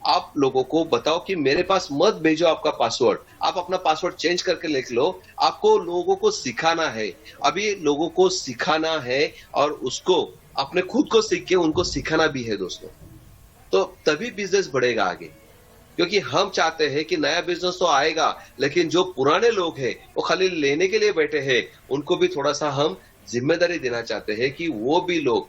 आप लोगों को बताओ कि मेरे पास मत भेजो आपका पासवर्ड, आप अपना पासवर्ड चेंज करके लिख लो। आपको लोगों को सिखाना है, अभी लोगों को सिखाना है, और उसको अपने खुद को सीख के उनको सिखाना भी है दोस्तों। तो तभी बिजनेस बढ़ेगा आगे, क्योंकि हम चाहते हैं कि नया बिजनेस तो आएगा, लेकिन जो पुराने लोग हैं वो खाली लेने के लिए बैठे हैं, उनको भी थोड़ा सा हम जिम्मेदारी देना चाहते हैं कि वो भी लोग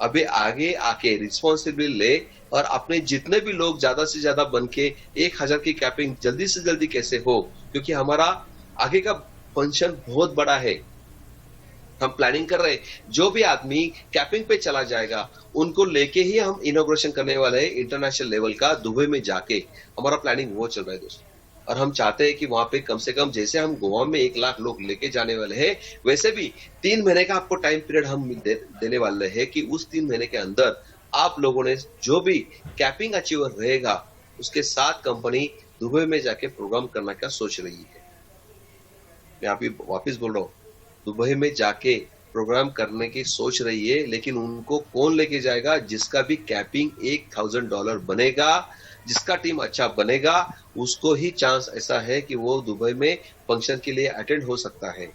अभी आगे आके रिस्पॉन्सिबिलिटी ले, और अपने जितने भी लोग ज्यादा से ज्यादा बन के 1000 की कैपिंग जल्दी से जल्दी कैसे हो, क्योंकि हमारा आगे का फंक्शन बहुत बड़ा है। हम प्लानिंग कर रहे हैं, जो भी आदमी कैपिंग पे चला जाएगा उनको लेके ही हम इनॉग्रेशन करने वाले हैं इंटरनेशनल लेवल का, दुबई में जाके। हमारा प्लानिंग वो चल रहा है दोस्तों, और हम चाहते हैं कि वहां पे कम से कम, जैसे हम गोवा में 1 लाख लोग लेके जाने वाले हैं, वैसे भी 3 महीने का आपको टाइम पीरियड हम देने वाले हैं कि उस 3 महीने के अंदर आप लोगों ने जो भी कैपिंग अचीवर रहेगा उसके साथ कंपनी दुबई में जाके प्रोग्राम करने का सोच रही है। मैं अभी वापिस बोल रहा हूँ, दुबई में जाके प्रोग्राम करने की सोच रही है, लेकिन उनको कौन लेके जाएगा? जिसका भी कैपिंग $1000 बनेगा, जिसका टीम अच्छा बनेगा, उसको ही चांस ऐसा है कि वो दुबई में फंक्शन के लिए अटेंड हो सकता है।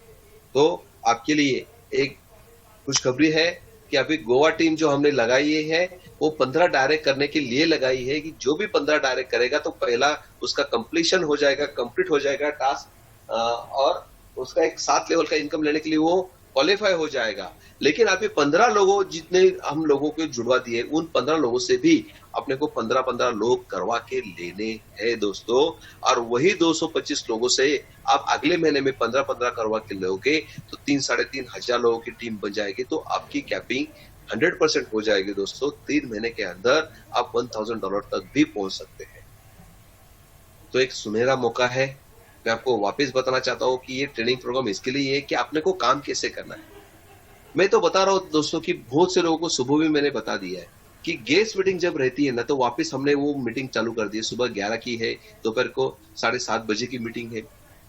तो आपके लिए एक खुशखबरी है कि अभी गोवा टीम जो हमने लगाई है वो 15 डायरेक्ट करने के लिए लगाई है कि जो भी 15 डायरेक्ट करेगा तो पहला उसका कंप्लीशन हो जाएगा, कंप्लीट हो जाएगा टास्क, और उसका एक 7 लेवल का इनकम लेने के लिए वो क्वालिफाई हो जाएगा। लेकिन अभी 15 लोगों जितने हम लोगों को जुड़वा दिए, उन 15 लोगों से भी अपने को 15-15 लोग करवा के लेने हैं दोस्तों। और वही 225 लोगों से आप अगले महीने में 15-15 करवा के लोगे तो 3-3,500 लोगों की टीम बन जाएगी। तो आपकी कैपिंग 100% हो जाएगी दोस्तों। 3 महीने के अंदर आप $1000 तक भी पहुंच सकते हैं। तो एक सुनहरा मौका है। मैं आपको वापस बताना चाहता हूँ कि ये ट्रेनिंग प्रोग्राम इसके लिए है कि आपने को काम कैसे करना है। मैं तो बता रहा हूँ दोस्तों कि बहुत से लोगों को सुबह भी मैंने बता दिया है कि गेस्ट मीटिंग जब रहती है ना, तो वापस हमने वो मीटिंग चालू कर दी है। सुबह 11 की है, दोपहर को 7:30 बजे की मीटिंग है,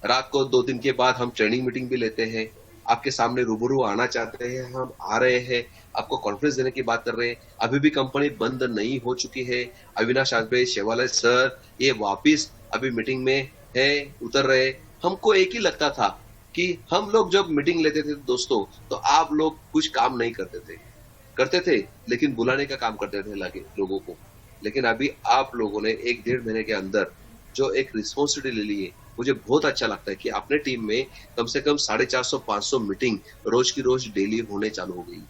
रात को 2 दिन के बाद हम ट्रेनिंग मीटिंग भी लेते हैं। आपके सामने रूबरू आना चाहते हैं, हम आ रहे हैं, आपको कॉन्फ्रेंस देने की बात कर रहे हैं। अभी भी कंपनी बंद नहीं हो चुकी है। अविनाश आजबे, शेवाले सर ये वापिस अभी मीटिंग में है, उतर रहे। हमको एक ही लगता था कि हम लोग जब मीटिंग लेते थे दोस्तों, तो आप लोग कुछ काम नहीं करते थे, लेकिन बुलाने का काम करते थे लगे लोगों को। लेकिन अभी आप लोगों ने 1-1.5 महीने के अंदर जो एक रिस्पॉन्सिबिलिटी ली है, मुझे बहुत अच्छा लगता है कि अपने टीम में कम से कम 450-500 मीटिंग रोज की रोज डेली होने चालू हो गई।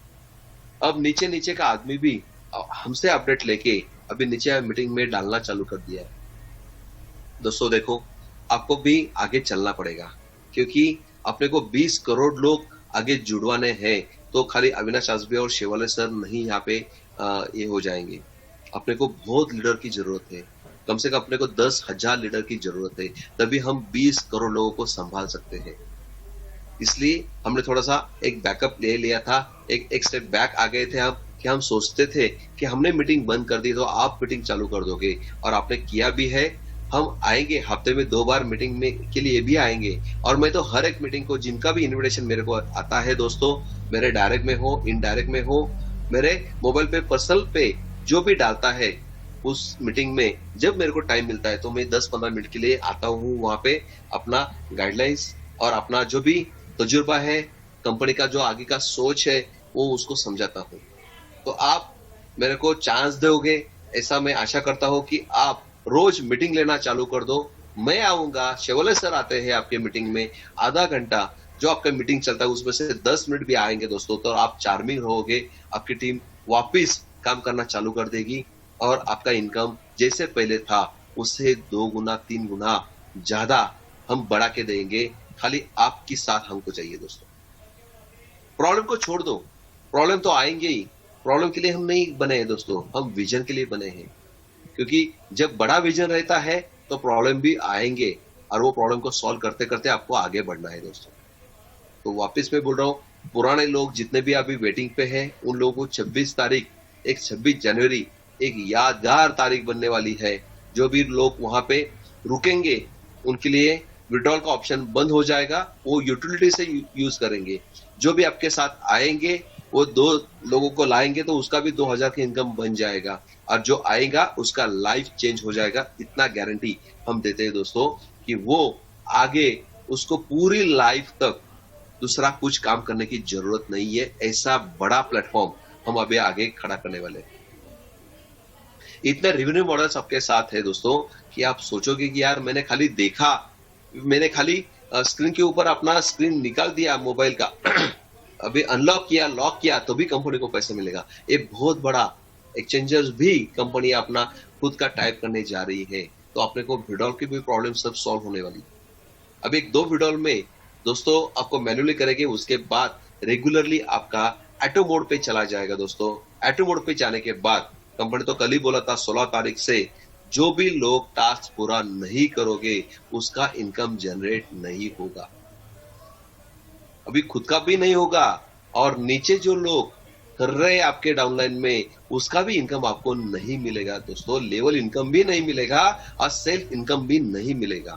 अब नीचे नीचे का आदमी भी हमसे अपडेट लेके अभी नीचे मीटिंग में डालना चालू कर दिया है। दोस्तों देखो, आपको भी आगे चलना पड़ेगा, क्योंकि अपने को 20 करोड़ लोग आगे जुड़वाने हैं। तो खाली अविनाश आजबे और शेवाले सर नहीं यहाँ पे ये हो जाएंगे। अपने को बहुत लीडर की जरूरत है, कम से कम अपने को 10,000 लीडर की जरूरत है, तभी हम 20 करोड़ लोगों को संभाल सकते हैं। इसलिए हमने थोड़ा सा एक बैकअप ले लिया था, एक स्टेप बैक आ गए थे हम, कि हम सोचते थे कि हमने मीटिंग बंद कर दी तो आप मीटिंग चालू कर दोगे, और आपने किया भी है। हम आएंगे हफ्ते में 2 बार मीटिंग में के लिए भी आएंगे, और मैं तो हर एक मीटिंग को, जिनका भी इनविटेशन मेरे को आता है दोस्तों, मेरे डायरेक्ट में हो, इनडायरेक्ट में हो, मेरे मोबाइल पे पर्सनल पे जो भी डालता है, उस मीटिंग में जब मेरे को टाइम मिलता है तो मैं 10-15 मिनट के लिए आता हूँ वहां पे, अपना गाइडलाइंस और अपना जो भी तजुर्बा है, कंपनी का जो आगे का सोच है, वो उसको समझाता हूँ। तो आप मेरे को चांस दोगे, ऐसा मैं आशा करता हूँ कि आप रोज मीटिंग लेना चालू कर दो। मैं आऊंगा, शेवाले सर आते हैं आपके मीटिंग में, आधा घंटा जो आपका मीटिंग चलता है उसमें से 10 मिनट भी आएंगे दोस्तों, तो आप चार्मिंग रहोगे। आपकी टीम वापिस काम करना चालू कर देगी, और आपका इनकम जैसे पहले था उससे 2 गुना 3 गुना ज्यादा हम बढ़ा के देंगे। खाली आपकी साथ हमको चाहिए दोस्तों। प्रॉब्लम को छोड़ दो, प्रॉब्लम तो आएंगे ही। प्रॉब्लम के लिए हम नहीं बने हैं दोस्तों, हम विजन के लिए बने हैं। क्योंकि जब बड़ा विजन रहता है तो प्रॉब्लम भी आएंगे, और वो प्रॉब्लम को सॉल्व करते करते आपको आगे बढ़ना है दोस्तों। तो वापस मैं बोल रहा हूँ, पुराने लोग जितने भी अभी वेटिंग पे हैं, उन लोगों को 26 तारीख, एक 26 जनवरी एक यादगार तारीख बनने वाली है। जो भी लोग वहां पे रुकेंगे उनके लिए विड्रॉल का ऑप्शन बंद हो जाएगा, वो यूटिलिटी से यूज करेंगे। जो भी आपके साथ आएंगे वो 2 लोगों को लाएंगे तो उसका भी 2000 की इनकम बन जाएगा, और जो आएगा उसका लाइफ चेंज हो जाएगा। इतना गारंटी हम देते हैं दोस्तों कि वो आगे उसको पूरी लाइफ तक दूसरा कुछ काम करने की जरूरत नहीं है। ऐसा बड़ा प्लेटफॉर्म हम अभी आगे खड़ा करने वाले हैं। इतने रेवेन्यू मॉडल्स आपके साथ है दोस्तों कि आप सोचोगे कि यार मैंने खाली देखा, मैंने खाली स्क्रीन के ऊपर अपना स्क्रीन निकाल दिया मोबाइल का अभी अनलॉक किया, लॉक किया तो भी कंपनी को पैसे मिलेगा। ये बहुत बड़ा एक्सचेंजर्स भी कंपनी अपना खुद का टाइप करने जा रही है। तो अपने को विड्रॉल की भी प्रॉब्लम सब सॉल्व होने वाली। अब एक 2 विड्रॉल में दोस्तों आपको मैन्युअली करेंगे, उसके बाद रेगुलरली आपका ऑटो मोड पे चला जाएगा दोस्तों। ऑटो मोड पे जाने के बाद कंपनी तो कल ही बोला था 16 तारीख से जो भी लोग टास्क पूरा नहीं करोगे उसका इनकम जनरेट नहीं होगा। अभी खुद का भी नहीं होगा, और नीचे जो लोग कर रहे हैं आपके डाउनलाइन में उसका भी इनकम आपको नहीं मिलेगा दोस्तों। लेवल इनकम भी नहीं मिलेगा और सेल्फ इनकम भी नहीं मिलेगा।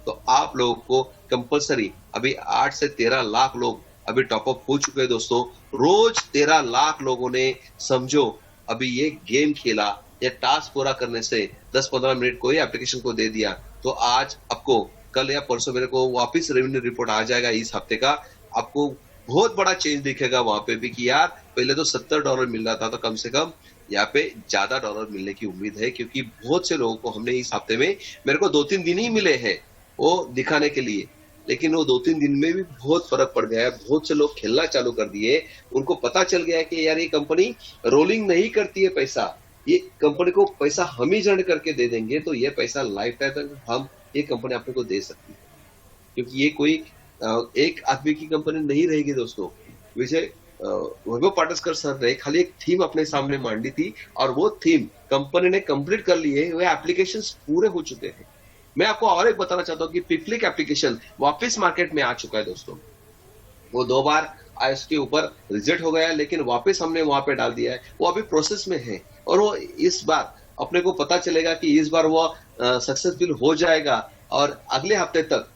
तो आप लोगों को कंपलसरी अभी 8 से 13 लाख लोग अभी टॉपअप हो चुके हैं दोस्तों। रोज 13 लाख लोगों ने समझो अभी ये गेम खेला, या टास्क पूरा करने से 10-15 मिनट कोई एप्लीकेशन को दे दिया, तो आज आपको कल या परसों मेरे को वापस रेवेन्यू रिपोर्ट आ जाएगा इस हफ्ते का। आपको बहुत बड़ा चेंज दिखेगा वहां पे भी कि यार पहले तो $70 मिल रहा था, तो कम से कम यहाँ पे ज्यादा डॉलर मिलने की उम्मीद है। क्योंकि बहुत से लोगों को हमने इस हफ्ते में, मेरे को 2-3 दिन ही मिले हैं वो दिखाने के लिए, लेकिन वो 2-3 दिन में भी बहुत फर्क पड़ गया है। बहुत से लोग खेलना चालू कर दिए, उनको पता चल गया है कि यार ये कंपनी रोलिंग नहीं करती है पैसा, ये कंपनी को पैसा हम ही जनरेट करके दे देंगे, तो ये पैसा लाइफ टाइम तक हम ये कंपनी अपने को दे सकती है। क्योंकि ये कोई एक आदमी की कंपनी नहीं रहेगी दोस्तों। वैसे वैभव पाटस्कर सर ने खाली एक थीम अपने सामने मांडी थी, और वो थीम कंपनी ने कंप्लीट कर ली है। वे एप्लीकेशंस पूरे हो चुके हैं। मैं आपको और एक बताना चाहता हूँ कि पिकलिक एप्लीकेशन वापस मार्केट में आ चुका है दोस्तों। वो 2 बार आईएएस के ऊपर रिजेक्ट हो गया है, लेकिन वापस हमने वहां पे डाल दिया है। वो अभी प्रोसेस में है, और वो इस बार अपने को पता चलेगा कि इस बार वो सक्सेसफुल हो जाएगा, और अगले हफ्ते तक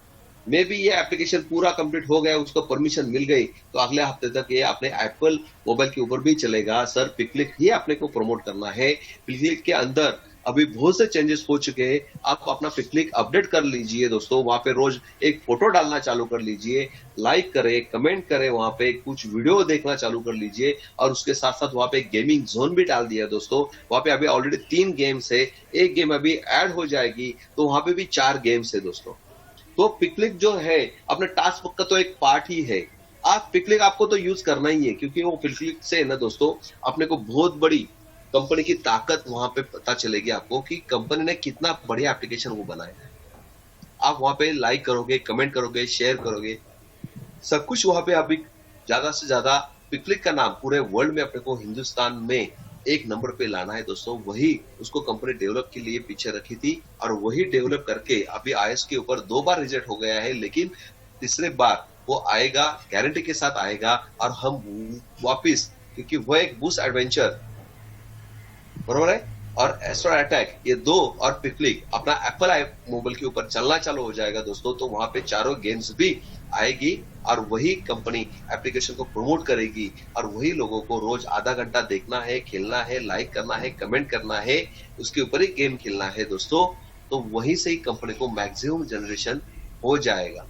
मे भी ये एप्लीकेशन पूरा कंप्लीट हो गया, उसको परमिशन मिल गई, तो अगले हफ्ते तक ये अपने एप्पल मोबाइल के ऊपर भी चलेगा। सर पिकलिक ही अपने को प्रमोट करना है। पिकलिक के अंदर अभी बहुत से चेंजेस हो चुके हैं। आप अपना पिकलिक अपडेट कर लीजिए दोस्तों। वहां पे रोज एक फोटो डालना चालू कर लीजिए, लाइक करें, कमेंट करें, वहां पे कुछ वीडियो देखना चालू कर लीजिए, और उसके साथ साथ वहां पे गेमिंग जोन भी डाल दिया दोस्तों। वहां पे अभी ऑलरेडी 3 गेम्स है, एक गेम अभी ऐड हो जाएगी, तो वहां पे भी 4 गेम्स है दोस्तों। तो पिकलिक जो है अपने टास्क का तो एक पार्ट ही है। आप पिकलिक आपको तो यूज करना ही है, क्योंकि वो पिकलिक से ना दोस्तों अपने को बहुत बड़ी कंपनी की ताकत वहां पे पता चलेगी आपको कि कंपनी ने कितना बढ़िया एप्लीकेशन वो बनाया है। आप वहां पे लाइक करोगे, कमेंट करोगे, शेयर करोगे, सब कुछ वहां पे अभी ज्यादा से ज्यादा पिकलिक का नाम पूरे वर्ल्ड में अपने को हिंदुस्तान में 1 नंबर पे लाना है दोस्तों। वही उसको कंपनी डेवलप के लिए पीछे रखी थी, और वही डेवलप करके अभी आईएएस के ऊपर 2 बार रिजेक्ट हो गया है, लेकिन तीसरे बार वो आएगा, गारंटी के साथ आएगा, और हम वापिस, क्योंकि वो एक बूस्ट एडवेंचर बरोबर है, और एस्ट्रो अटैक, ये 2 और पिकलिक अपना एप्पल मोबाइल के ऊपर चलना चालू हो जाएगा दोस्तों। तो वहां पे चारों गेम्स भी आएगी, और वही कंपनी एप्लीकेशन को प्रमोट करेगी, और वही लोगों को रोज आधा घंटा देखना है, खेलना है, लाइक करना है, कमेंट करना है, उसके ऊपर ही गेम खेलना है दोस्तों। तो वहीं से ही कंपनी को मैक्सिमम जनरेशन हो जाएगा।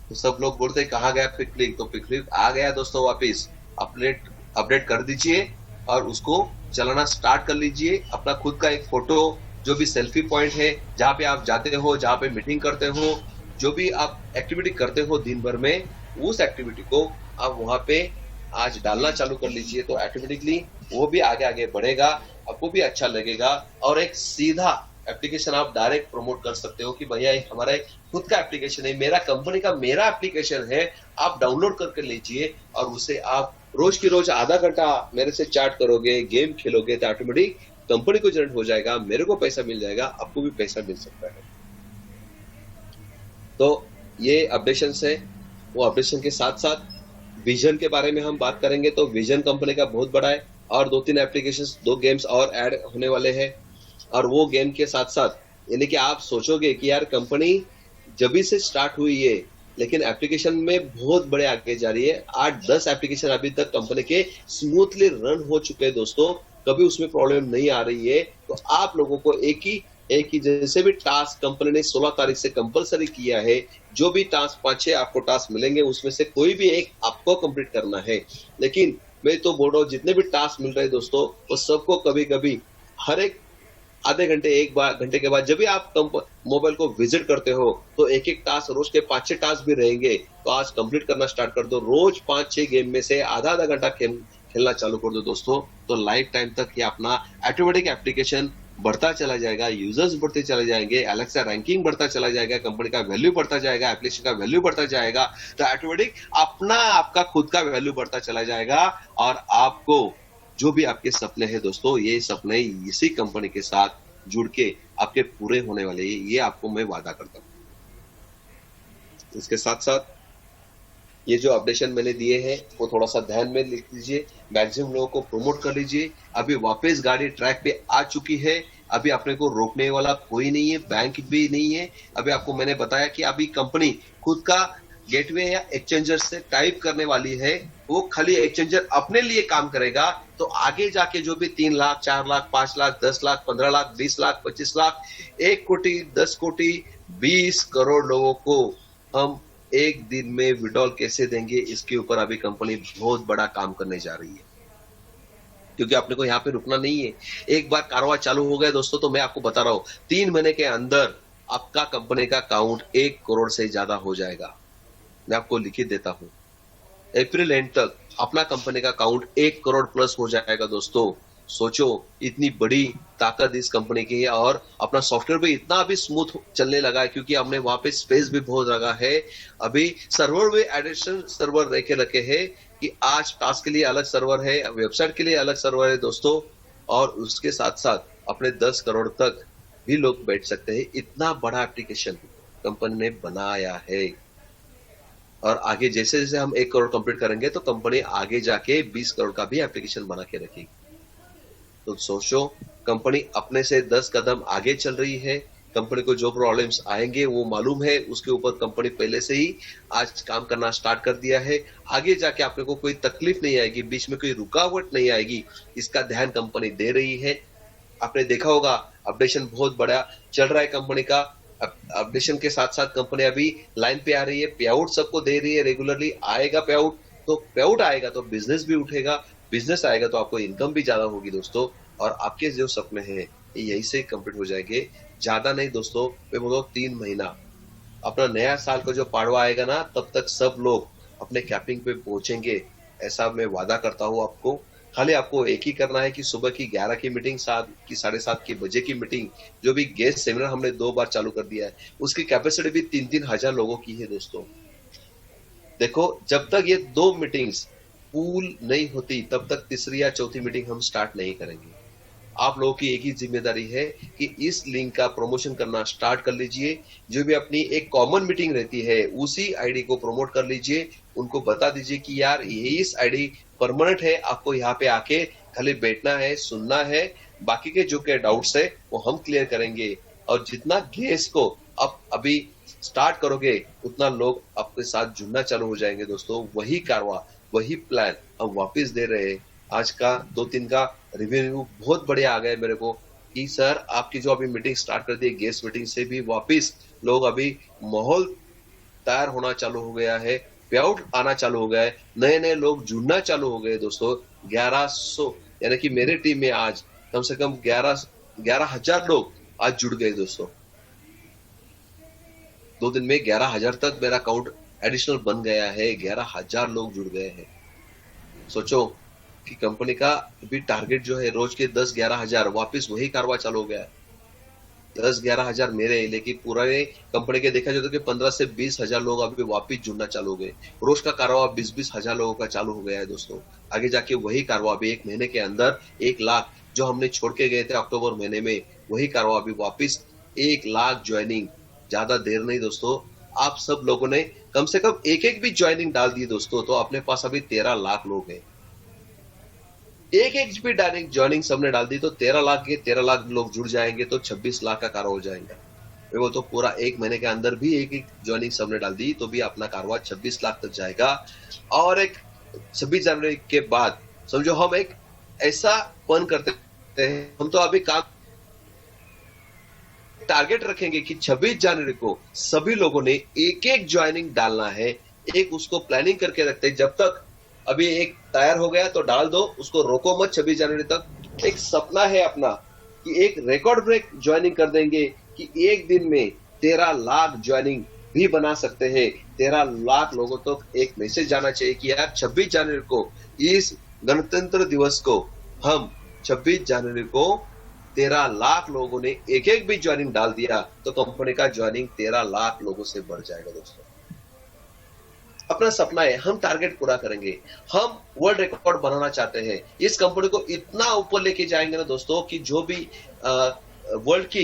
तो सब लोग बोलते हैं कहाँ गया पिकलिक, तो पिकलिक आ गया दोस्तों वापिस। अपडेट कर दीजिए और उसको चलाना स्टार्ट कर लीजिए। अपना खुद का एक फोटो, जो भी सेल्फी पॉइंट है, जहां पे आप जाते हो, जहां पे मीटिंग करते हो, जो भी आप एक्टिविटी करते हो दिन भर में, उस एक्टिविटी को आप वहां पे आज डालना चालू कर लीजिए। तो ऑटोमेटिकली वो भी आगे आगे बढ़ेगा, आपको भी अच्छा लगेगा, और एक सीधा एप्लीकेशन आप डायरेक्ट प्रमोट कर सकते हो कि भैया हमारा एक खुद का एप्लीकेशन है, मेरा कंपनी का मेरा एप्लीकेशन है, आप डाउनलोड करके लीजिए और उसे आप रोज की रोज आधा घंटा मेरे से चैट करोगे, गेम खेलोगे तो ऑटोमेटिक कंपनी को जनरेट हो जाएगा, मेरे को पैसा मिल जाएगा, आपको भी पैसा मिल सकता है। तो ये अपडेशन है। वो अपडेशन के साथ साथ विजन के बारे में हम बात करेंगे। तो विजन कंपनी का बहुत बड़ा है और 2-3 एप्लीकेशंस, 2 गेम्स और ऐड होने वाले हैं। और वो गेम के साथ साथ यानी कि आप सोचोगे कि यार कंपनी जब ही से स्टार्ट हुई है लेकिन एप्लीकेशन में बहुत बड़े आगे जा रही है। 8-10 एप्लीकेशन अभी तक कंपनी के स्मूथली रन हो चुके हैं दोस्तों, कभी उसमें प्रॉब्लम नहीं आ रही है। तो आप लोगों को एक ही जैसे भी टास्क कंपनी ने 16 तारीख से कंपलसरी किया है, जो भी टास्क 5-6 आपको टास्क मिलेंगे उसमें से कोई भी एक आपको कंप्लीट करना है। लेकिन मैं तो बोल रहा हूँ जितने भी टास्क मिल रहे हैं दोस्तों, वो सबको कभी कभी हर एक आधे घंटे, एक बार घंटे के बाद जब भी आप मोबाइल को विजिट करते हो तो एक एक टास्क, रोज के 5-6 टास्क भी रहेंगे तो आज कंप्लीट करना स्टार्ट कर दो। रोज 5-6 गेम में से आधा आधा घंटा खेलना चालू कर दो दोस्तों, तो लाइफ टाइम तक ये अपना ऑटोमेटिक एप्लीकेशन बढ़ता चला जाएगा, यूजर्स बढ़ते चले जाएंगे, एलेक्सा रैंकिंग बढ़ता चला जाएगा, कंपनी का वैल्यू बढ़ता जाएगा, एप्लीकेशन का वैल्यू बढ़ता जाएगा। तो ऑटोमेटिक अपना आपका खुद का वैल्यू बढ़ता चला जाएगा और आपको जो भी आपके सपने हैं दोस्तों, ये सपने इसी कंपनी के साथ जुड़ के आपके पूरे होने वाले हैं, ये आपको मैं वादा करता हूँ। इसके साथ साथ ये जो अपडेशन मैंने दिए हैं वो थोड़ा सा ध्यान में लिख लीजिए, मैक्सिमम लोगों को प्रमोट कर लीजिए। अभी वापस गाड़ी ट्रैक पे आ चुकी है, अभी अपने को रोकने वाला कोई नहीं है, बैंक भी नहीं है। अभी आपको मैंने बताया कि अभी कंपनी खुद का गेटवे या एक्सचेंजर से टाइप करने वाली है, वो खाली एक्सचेंजर अपने लिए काम करेगा। तो आगे जाके जो भी 3 लाख, 4 लाख, 5 लाख, 10 लाख, 15 लाख, 20 लाख, 25 लाख, 1 कोटी, 10 कोटी, 20 करोड़ लोगों को हम एक दिन में विड्रॉल कैसे देंगे, इसके ऊपर अभी कंपनी बहुत बड़ा काम करने जा रही है। क्योंकि आपने को यहाँ पे रुकना नहीं है। एक बार कारोबार चालू हो गया दोस्तों, तो मैं आपको बता रहा हूँ 3 महीने के अंदर आपका कंपनी का काउंट 1 करोड़ से ज्यादा हो जाएगा। मैं आपको लिखित देता हूँ, अप्रैल एंड तक अपना कंपनी का काउंट 1 करोड़ प्लस हो जाएगा दोस्तों। सोचो इतनी बड़ी ताकत इस कंपनी की है और अपना सॉफ्टवेयर भी इतना अभी स्मूथ चलने लगा है क्योंकि हमने वहां पे स्पेस भी बहुत लगा है। अभी सर्वर भी एडिशनल सर्वर रखे हैं कि आज टास्क के लिए अलग सर्वर है, वेबसाइट के लिए अलग सर्वर है दोस्तों। और उसके साथ साथ अपने 10 करोड़ तक भी लोग बैठ सकते हैं, इतना बड़ा एप्लीकेशन कंपनी ने बनाया है। और आगे जैसे जैसे हम 1 करोड़ कंप्लीट करेंगे तो कंपनी आगे जाके 20 करोड़ का भी एप्लीकेशन बना के रखेगी। तो सोचो कंपनी अपने से 10 कदम आगे चल रही है। कंपनी को जो प्रॉब्लम्स आएंगे वो मालूम है, उसके ऊपर कंपनी पहले से ही आज काम करना स्टार्ट कर दिया है। आगे जाके आपने को कोई तकलीफ नहीं आएगी, बीच में कोई रुकावट नहीं आएगी, इसका ध्यान कंपनी दे रही है। आपने देखा होगा अपडेशन बहुत बड़ा चल रहा है कंपनी का। अपडेशन के साथ साथ कंपनी अभी लाइन पे आ रही है, पे आउट सबको दे रही है, रेगुलरली आएगा पे आउट। तो पे आउट आएगा तो बिजनेस भी उठेगा, बिजनेस आएगा तो आपको इनकम भी ज्यादा होगी दोस्तों। और आपके जो सपने हैं यही से कंप्लीट हो जाएंगे, ज्यादा नहीं दोस्तों। मैं बोल रहा हूँ 3 महीना, अपना नया साल का जो पाड़वा आएगा ना तब तक सब लोग अपने कैपिंग पे पहुंचेंगे, ऐसा मैं वादा करता हूँ आपको। खाली आपको एक ही करना है कि सुबह की 11 की मीटिंग, 7 की 7:30 की बजे की मीटिंग, जो भी गेस्ट सेमिनार हमने 2 बार चालू कर दिया है, उसकी कैपेसिटी भी 3-3 हजार लोगों की है दोस्तों। देखो जब तक ये 2 मीटिंग्स पूल नहीं होती तब तक तीसरी या चौथी मीटिंग हम स्टार्ट नहीं करेंगे। आप लोगों की एक ही जिम्मेदारी है कि इस लिंक का प्रमोशन करना स्टार्ट कर लीजिए। जो भी अपनी एक कॉमन मीटिंग रहती है उसी आईडी को प्रमोट कर लीजिए, उनको बता दीजिए कि यार ये इस आईडी परमानेंट है, आपको यहाँ पे आके खाली बैठना है, सुनना है, बाकी के जो के डाउट्स है वो हम क्लियर करेंगे। और जितना गेस्ट को आप अभी स्टार्ट करोगे उतना लोग आपके साथ जुड़ना चालू हो जाएंगे दोस्तों। वही कारवा, वही प्लान हम वापस दे रहे हैं। आज का 2-3 का रिव्यू बहुत बढ़िया आ गए मेरे को कि सर आपकी जो अभी मीटिंग स्टार्ट कर दी गेस्ट मीटिंग से भी वापस लोग अभी माहौल तैयार होना चालू हो गया है, पे आउट आना चालू हो गया है, नए नए लोग जुड़ना चालू हो गए दोस्तों। 1100 यानी कि मेरे टीम में आज कम से कम 11,000 लोग आज जुड़ गए दोस्तों। 2 दिन में 11,000 तक मेरा काउंट एडिशनल बन गया है, 11,000 लोग जुड़ गए हैं। सोचो कि कंपनी का भी टारगेट जो है रोज के 10-11 हजार, वापिस वही कारवा चालू हो गया है। 10-11 हजार मेरे, लेकिन पुराने कंपनी के देखा जाए तो कि 15 से 20 हजार लोग अभी वापिस जुड़ना चालू हो गए। रोज का कारवा 20-20 हजार लोगों का चालू हो गया है दोस्तों। आगे जाके वही कारवा अभी 1 महीने के अंदर 1 लाख जो हमने छोड़ के गए थे अक्टूबर महीने में, वही कारवा अभी वापिस 1 लाख ज्वाइनिंग। ज्यादा देर नहीं दोस्तों, आप सब लोगों ने कम से कम एक भी ज्वाइनिंग डाल दी दोस्तों, तो अपने पास अभी 13 लाख लोग हैं। एक भी डायरेक्ट ज्वाइनिंग सबने डाल दी तो 13 लाख के 13 लाख लोग जुड़ जाएंगे तो 26 लाख का कारवा हो जाएगा। वो तो पूरा 1 महीने के अंदर भी एक ज्वाइनिंग सबने डाल दी तो भी अपना कारवा 26 लाख तक जाएगा। और एक 26 जनवरी के बाद समझो हम एक ऐसा पन करते हैं, हम तो अभी काम टारगेट रखेंगे कि 26 जनवरी को सभी लोगों ने एक ज्वाइनिंग डालना है। एक उसको प्लानिंग करके रखते हैं, जब तक अभी एक तैयार हो गया तो डाल दो, उसको रोको मत 26 जनवरी तक। एक सपना है अपना कि एक रिकॉर्ड ब्रेक ज्वाइनिंग कर देंगे कि एक दिन में 13 लाख ज्वाइनिंग भी बना सकते हैं। 13 लाख लोगों तक तो एक मैसेज जाना चाहिए कि यार 26 जनवरी को, इस गणतंत्र दिवस को, हम 26 जनवरी को 13 लाख लोगों ने एक भी ज्वाइनिंग डाल दिया तो कंपनी का ज्वाइनिंग 13 लाख लोगों से बढ़ जाएगा दोस्तों। अपना सपना है, हम टारगेट पूरा करेंगे। हम वर्ल्ड रिकॉर्ड बनाना चाहते हैं, इस कंपनी को इतना ऊपर लेके जाएंगे ना दोस्तों कि जो भी वर्ल्ड की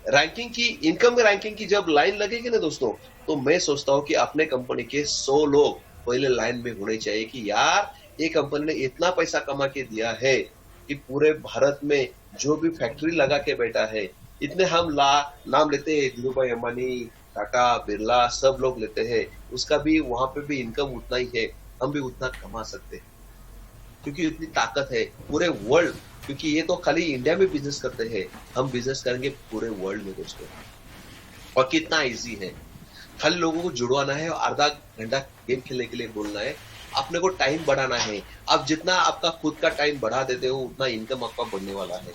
रैंकिंग की, इनकम रैंकिंग की जब लाइन लगेगी ना दोस्तों, तो मैं सोचता हूं कि अपने कंपनी के 100 लोग पहले लाइन में होने चाहिए कि यार ये कंपनी ने इतना पैसा कमा के दिया है कि पूरे भारत में जो भी फैक्ट्री लगा के बैठा है, इतने हम नाम लेते हैं, धीरू भाई अंबानी, टाटा, बिरला, सब लोग लेते हैं, उसका भी वहां पे भी इनकम उतना ही है, हम भी उतना कमा सकते हैं क्योंकि इतनी ताकत है पूरे वर्ल्ड। क्योंकि ये तो खाली इंडिया में बिजनेस करते हैं, हम बिजनेस करेंगे पूरे वर्ल्ड में दोस्तों। और कितना इजी है, खाली लोगों को जुड़वाना है और आधा घंटा गेम खेलने के लिए बोलना है। अपने को टाइम बढ़ाना है, आप जितना आपका खुद का टाइम बढ़ा देते हो उतना इनकम आपका बढ़ने वाला है।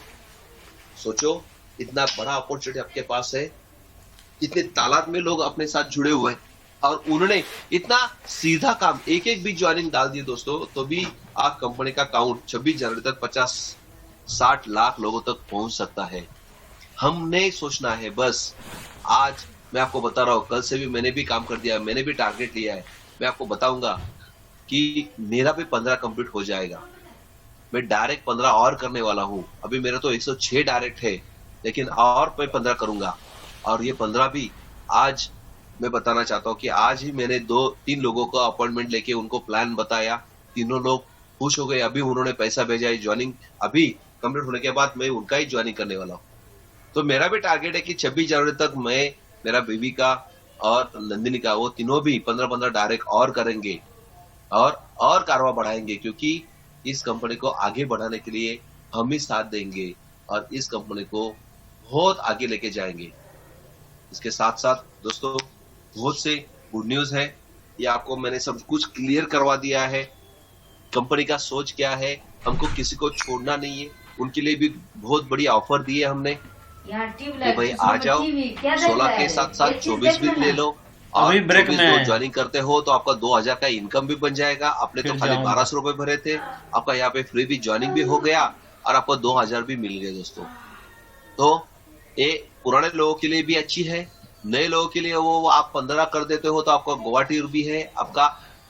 सोचो, इतना बड़ा अपॉर्चुनिटी आपके पास है, इतने तालाब में लोग अपने साथ जुड़े हुए हैं और उन्होंने इतना सीधा काम एक भी ज्वाइनिंग डाल दिए दोस्तों, तो भी आप कंपनी का काउंट 26 जनवरी तक 50-60 लाख लोगों तक पहुंच सकता है। हमने सोचना है बस। आज मैं आपको बता रहा हूं, कल से भी मैंने भी काम कर दिया, मैंने भी टारगेट लिया है। मैं आपको बताऊंगा कि मेरा भी 15 कंप्लीट हो जाएगा। मैं डायरेक्ट 15 और करने वाला हूं। अभी मेरा तो 106 डायरेक्ट है, लेकिन और मैं 15 करूंगा। और ये 15 भी आज मैं बताना चाहता हूँ कि आज ही मैंने 2-3 लोगों को अपॉइंटमेंट लेके उनको प्लान बताया, तीनों लोग खुश हो गए। अभी उन्होंने पैसा भेजा है, ज्वाइनिंग अभी कंप्लीट होने के बाद मैं उनका ही ज्वाइनिंग करने वाला हूँ। तो मेरा भी टारगेट है कि 26 जनवरी तक मैं, मेरा बेबी का और नंदिनी का, वो तीनों भी 15-15 डायरेक्ट और करेंगे और कारवा बढ़ाएंगे, क्योंकि इस कंपनी को आगे बढ़ाने के लिए हम ही साथ देंगे और इस कंपनी को बहुत आगे लेके जाएंगे। इसके साथ साथ दोस्तों बहुत से गुड न्यूज है, ये आपको मैंने सब कुछ क्लियर करवा दिया है। कंपनी का सोच क्या है, हमको किसी को छोड़ना नहीं है। उनके लिए भी बहुत बड़ी ऑफर दी है हमने कि भाई आ जाओ, 16 के साथ साथ 24 भी ले लो। अभी ब्रेक में ज्वाइनिंग करते हो तो आपका 2000 का इनकम भी बन जाएगा। आपने तो खाली 1200 रुपए भरे थे, आपका यहाँ पे फ्री भी ज्वाइनिंग भी हो गया और आपको 2000 भी मिल गए दोस्तों। तो ये पुराने लोगों के लिए भी अच्छी है, नए लोगों के लिए वो आप 15 कर देते हो तो आपका गोवा टूर भी है, आपका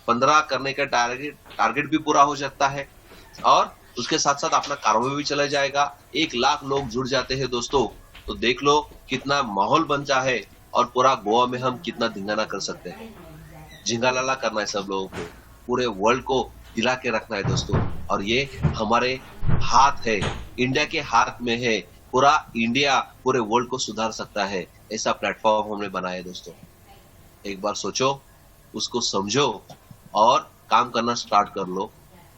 15 करने का टारगेट भी पूरा हो सकता है और उसके साथ साथ अपना कारोबार भी चला जाएगा। 1 लाख लोग जुड़ जाते हैं दोस्तों, तो देख लो कितना माहौल बनता है और पूरा गोवा में हम कितना धिंगाना कर सकते हैं। झिंगालाला करना है सब लोगों को, पूरे वर्ल्ड को हिला के रखना है दोस्तों। और ये हमारे हाथ है, इंडिया के हाथ में है। पूरा इंडिया पूरे वर्ल्ड को सुधार सकता है, ऐसा प्लेटफॉर्म हमने बनाया है दोस्तों। एक बार सोचो, उसको समझो और काम करना स्टार्ट कर लो।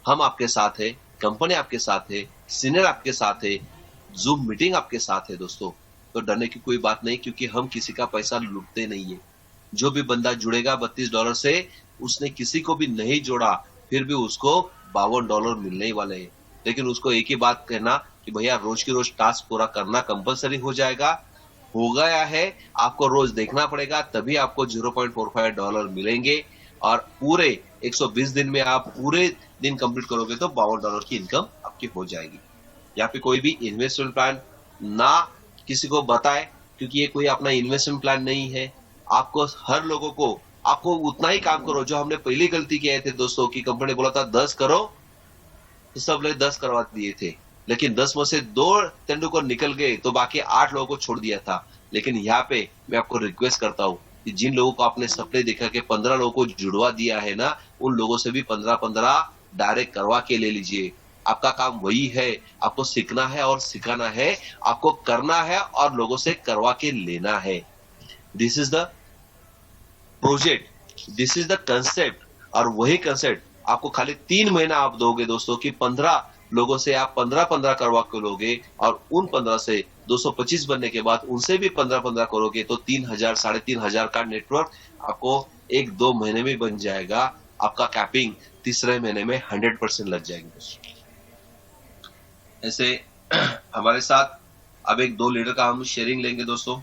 हम आपके साथ है, कंपनी आपके साथ है, सीनियर आपके साथ है, जूम मीटिंग आपके साथ है दोस्तों। तो डरने की कोई बात नहीं, क्योंकि हम किसी का पैसा लूटते नहीं है। जो भी बंदा जुड़ेगा $32 से, उसने किसी को भी नहीं जोड़ा, फिर भी उसको $52 मिलने ही वाले हैं। लेकिन उसको एक ही बात कहना कि भैया रोज की रोज टास्क पूरा करना कंपलसरी हो जाएगा, हो गया है, आपको रोज देखना पड़ेगा, तभी आपको $0.45 मिलेंगे। और पूरे 120 दिन में आप पूरे दिन कंप्लीट करोगे तो $52 की इनकम आपकी हो जाएगी। यहाँ पे कोई भी इन्वेस्टमेंट प्लान ना किसी को बताए क्योंकि ये कोई अपना इन्वेस्टमेंट प्लान नहीं है। आपको हर लोगों को आपको उतना ही काम करो। जो हमने पहली गलती किए थे दोस्तों की कंपनी ने बोला था 10 करो, तो सब लोग 10 करवा दिए थे, लेकिन 10 में से 2 तेंदुलकर निकल गए तो बाकी 8 लोगों को छोड़ दिया था। लेकिन यहाँ पे मैं आपको रिक्वेस्ट करता हूँ कि जिन लोगों को आपने सपने देखा के 15 लोगों को जुड़वा दिया है ना, उन लोगों से भी 15-15 डायरेक्ट करवा के ले लीजिए। आपका काम वही है, आपको सीखना है और सिखाना है, आपको करना है और लोगों से करवा के लेना है। This is the project, this is the concept. और वही कंसेप्ट आपको खाली 3 महीना आप दोगे दोस्तों कि 15 लोगों से आप 15-15 करवा के लोगे, और उन 15 से 225 बनने के बाद उनसे भी 15-15 करोगे तो 3000 3,500 का नेटवर्क आपको 1-2 महीने में बन जाएगा। आपका कैपिंग तीसरे महीने में 100% लग जाएगी दोस्तों। ऐसे हमारे साथ अब 1-2 लीडर का हम शेयरिंग लेंगे दोस्तों।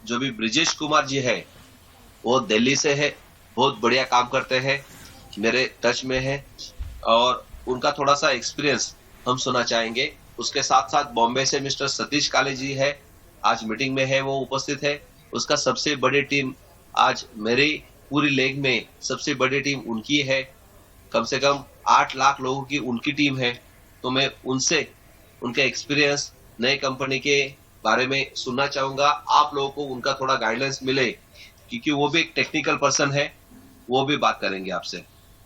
जो भी ब्रिजेश कुमार जी है वो दिल्ली से है, बहुत बढ़िया काम करते हैं, मेरे टच में है, और उनका थोड़ा सा एक्सपीरियंस हम सुनना चाहेंगे। उसके साथ साथ बॉम्बे से मिस्टर सतीश काले जी है, आज मीटिंग में है, वो उपस्थित है। उसका सबसे बड़ी टीम आज मेरी पूरी लेग में सबसे बड़ी टीम उनकी है, कम से कम 8 लाख लोगों की उनकी टीम है। तो मैं उनसे उनका एक्सपीरियंस नए कंपनी के बारे में सुनना चाहूंगा। आप लोगों को उनका थोड़ा गाइडेंस मिले, क्योंकि वो भी एक टेक्निकल पर्सन है, वो भी बात करेंगे आपसे।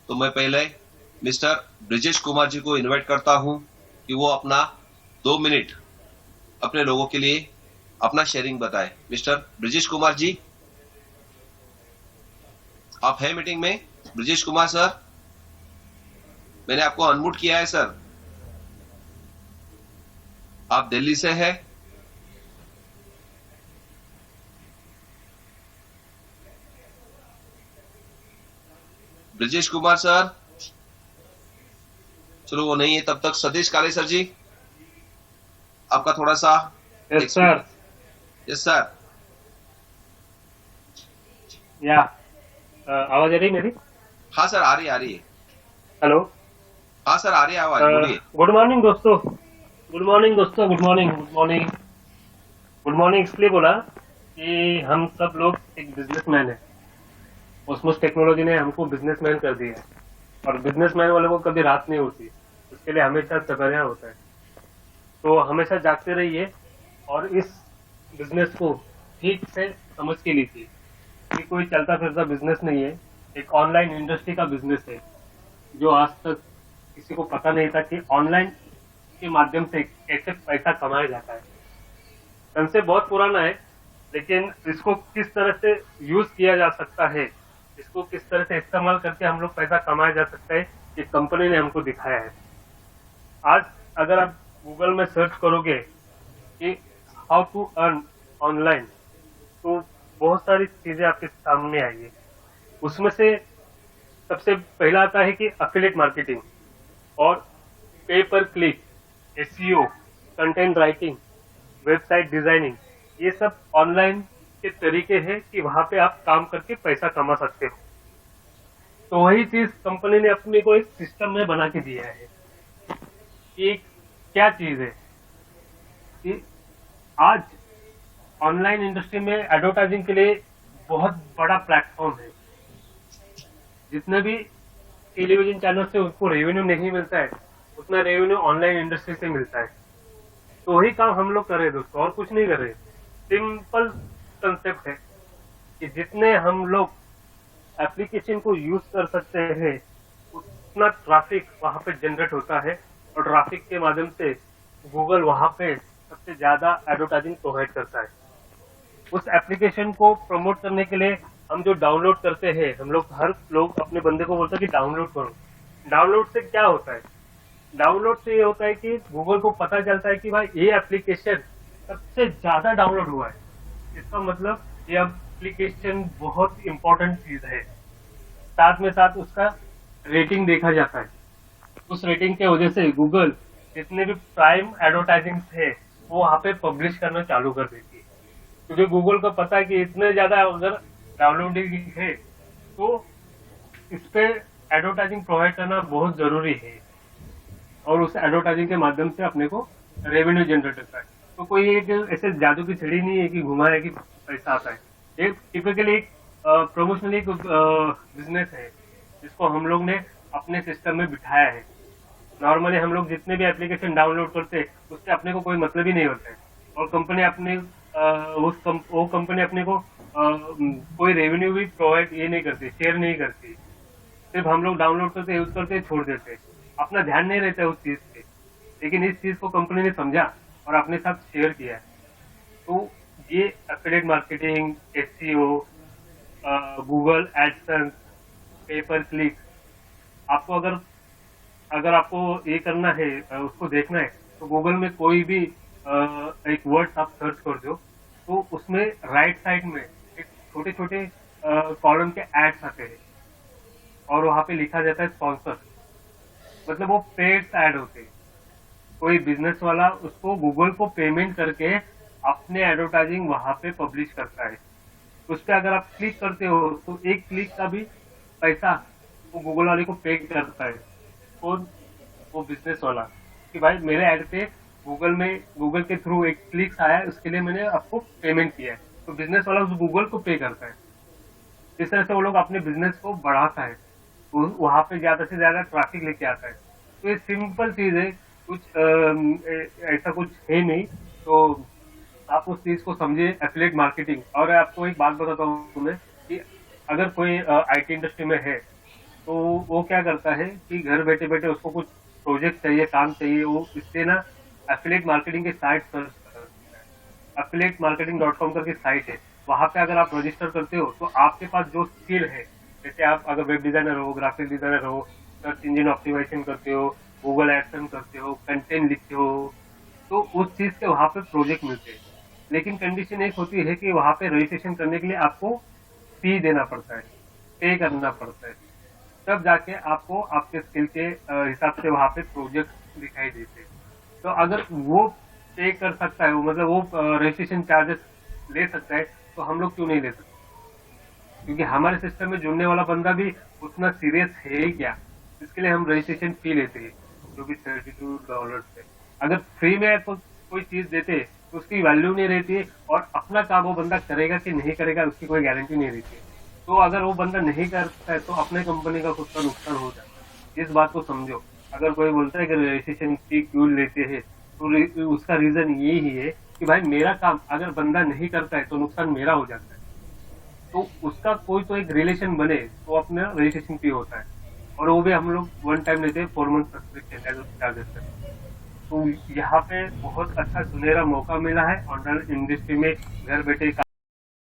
तो मैं पहले मिस्टर ब्रिजेश कुमार जी को इनवाइट करता हूं कि वो अपना 2 मिनट अपने लोगों के लिए अपना शेयरिंग बताए। मिस्टर ब्रिजेश कुमार जी, आप हैं मीटिंग में? ब्रिजेश कुमार सर, मैंने आपको अनम्यूट किया है सर। आप दिल्ली से हैं? ब्रिजेश कुमार सर, चलो वो नहीं है, तब तक सतीश काले सर जी, आपका थोड़ा सा। Yes sir. Yes sir. या आवाज आ रही मेरी? हाँ सर, आ रही है। हेलो। हाँ सर, आ रही है आवाज, बोलिए। गुड मॉर्निंग दोस्तों, गुड मॉर्निंग दोस्तों, good morning, good morning, good morning. इसलिए बोला कि हम सब लोग एक बिजनेसमैन है। ऑस्मोस टेक्नोलॉजी ने हमको बिजनेसमैन कर दिया है, और बिजनेसमैन वालों को कभी रात नहीं होती, उसके लिए हमेशा सवेरा होता है। तो हमेशा जागते रहिए और इस बिजनेस को ठीक से समझ के लीजिए कि कोई चलता फिरता बिजनेस नहीं है, एक ऑनलाइन इंडस्ट्री का बिजनेस है, जो आज तक किसी को पता नहीं था कि ऑनलाइन के माध्यम से कैसे पैसा कमाया जाता है। कंसेप्ट बहुत पुराना है, लेकिन इसको किस तरह से यूज किया जा सकता है, इसको किस तरह से इस्तेमाल करके हम लोग पैसा कमाया जा सकता है, ये कंपनी ने हमको दिखाया है। आज अगर आप गूगल में सर्च करोगे कि हाउ टू अर्न ऑनलाइन, तो बहुत सारी चीजें आपके सामने आएगी। उसमें से सबसे पहला आता है कि एफिलिएट मार्केटिंग और पे पर click, SEO, content writing, website designing, ये सब ऑनलाइन के तरीके हैं कि वहां पे आप काम करके पैसा कमा सकते हो। तो वही चीज कंपनी ने अपने को एक सिस्टम में बना के दिया है कि क्या चीज है कि आज ऑनलाइन इंडस्ट्री में एडवर्टाइजिंग के लिए बहुत बड़ा प्लेटफॉर्म है। जितने भी टेलीविजन चैनल से उनको रेवेन्यू नहीं मिलता है, उतना रेवेन्यू ऑनलाइन इंडस्ट्री से मिलता है। तो वही काम हम लोग कर रहे हैं दोस्तों, और कुछ नहीं कर रहे। सिंपल कंसेप्ट है कि जितने हम लोग एप्लीकेशन को यूज कर सकते हैं, उतना ट्रैफिक वहां पे जनरेट होता है, और ट्रैफिक के माध्यम से गूगल वहां पे सबसे ज्यादा एडवर्टाइजिंग प्रोवाइड करता है। उस एप्लीकेशन को प्रमोट करने के लिए हम जो डाउनलोड करते हैं, हम लोग हर लोग अपने बंदे को बोलते हैं कि डाउनलोड करो। डाउनलोड से क्या होता है? डाउनलोड से ये होता है कि गूगल को पता चलता है कि भाई ये एप्लीकेशन सबसे ज्यादा डाउनलोड हुआ है, इसका मतलब ये एप्लीकेशन बहुत इंपॉर्टेंट चीज है। साथ में साथ उसका रेटिंग देखा जाता है। उस रेटिंग के वजह से गूगल जितने भी प्राइम एडवर्टाइजिंग है वो वहां पे पब्लिश करना चालू कर देती है, क्योंकि गूगल को पता है कि इतने ज्यादा अगर डाउनलोडिंग है तो इस पे एडवर्टाइजिंग प्रोवाइड करना बहुत जरूरी है, और उस एडवर्टाइजिंग के माध्यम से अपने को रेवेन्यू जनरेट होता है। तो कोई एक ऐसे जादू की छड़ी नहीं है कि घुमा है कि पैसा आता है। ये टिपिकली एक प्रमोशनल एक बिजनेस है जिसको हम लोग ने अपने सिस्टम में बिठाया है। नॉर्मली हम लोग जितने भी एप्लीकेशन डाउनलोड करते हैं उससे अपने को कोई मतलब ही नहीं होता है, और कंपनी अपने वो कंपनी अपने को कोई रेवेन्यू भी प्रोवाइड ये नहीं करती, शेयर नहीं करती। सिर्फ हम लोग डाउनलोड करते यूज करते छोड़ देते, अपना ध्यान नहीं रहता है उस चीज पे। लेकिन इस चीज को कंपनी ने समझा और अपने साथ शेयर किया है। तो ये affiliate marketing, SEO, Google AdSense, paper click, आपको अगर अगर आपको ये करना है, उसको देखना है, तो गूगल में कोई भी एक वर्ड्स आप सर्च कर दो तो उसमें राइट साइड में एक छोटे छोटे कॉलम के एड्स आते हैं और वहां पे लिखा जाता है स्पॉन्सर, मतलब वो पेड ऐड होते हैं। कोई बिजनेस वाला उसको गूगल को पेमेंट करके अपने एडवर्टाइजिंग वहां पे पब्लिश करता है। उस पर अगर आप क्लिक करते हो तो एक क्लिक का भी पैसा वो गूगल वाले को पे करता है। और वो बिजनेस वाला कि भाई मेरे ऐड पे गूगल के थ्रू एक क्लिक्स आया है, उसके लिए मैंने आपको पेमेंट किया है, तो बिजनेस वाला उस गूगल को पे करता है। इस तरह से वो लोग अपने बिजनेस को बढ़ाता है, वहां पे ज्यादा से ज्यादा ट्रैफिक लेके आता है। तो ये सिंपल चीज है, कुछ ऐसा कुछ है नहीं। तो आप उस चीज को समझे, एफिलिएट मार्केटिंग। और आपको एक बात बताता हूँ मैं कि अगर कोई आईटी इंडस्ट्री में है तो वो क्या करता है कि घर बैठे बैठे उसको कुछ प्रोजेक्ट चाहिए, काम चाहिए, वो इससे ना एफिलिएट मार्केटिंग की साइट सर्च करता है। affiliatemarketing.com करके साइट है, वहां पे अगर आप रजिस्टर करते हो तो आपके पास जो स्किल है, जैसे आप अगर वेब डिजाइनर हो, ग्राफिक डिजाइनर हो, सर्च इंजन ऑप्टिमाइजेशन करते हो, गूगल एडसेंस करते हो, कंटेंट लिखते हो, तो उस चीज के वहां पे प्रोजेक्ट मिलते हैं। लेकिन कंडीशन एक होती है कि वहां पे रजिस्ट्रेशन करने के लिए आपको फी देना पड़ता है, पे करना पड़ता है, तब जाके आपको आपके स्किल के हिसाब से वहां पे प्रोजेक्ट दिखाई देते हैं। तो अगर वो पे कर सकता है, मतलब वो रजिस्ट्रेशन चार्जेस ले सकता है, तो हम लोग क्यों नहीं ले सकते? क्योंकि हमारे सिस्टम में जुड़ने वाला बंदा भी उतना सीरियस है ही क्या, इसके लिए हम रजिस्ट्रेशन फी लेते हैं जो कि $32 है। अगर फ्री में तो कोई चीज देते तो उसकी वैल्यू नहीं रहती है, और अपना काम वो बंदा करेगा कि नहीं करेगा उसकी कोई गारंटी नहीं रहती है। तो अगर वो बंदा नहीं करता है तो अपने कंपनी का खुद का नुकसान हो जाता है। इस बात को समझो। अगर कोई बोलता है कि रजिस्ट्रेशन फी क्यों लेते हैं, तो उसका रीजन ये ही है कि भाई मेरा काम अगर बंदा नहीं करता है तो नुकसान मेरा हो जाता है, तो उसका कोई तो एक रिलेशन बने तो अपना रजिस्ट्रेशन फी होता है। और वो भी हम लोग वन टाइम लेते हैं, 4 मंथ सब्सक्रिप्शन चार्जेस। तो यहाँ पे बहुत अच्छा सुनहरा मौका मिला है ऑनलाइन इंडस्ट्री में घर बैठे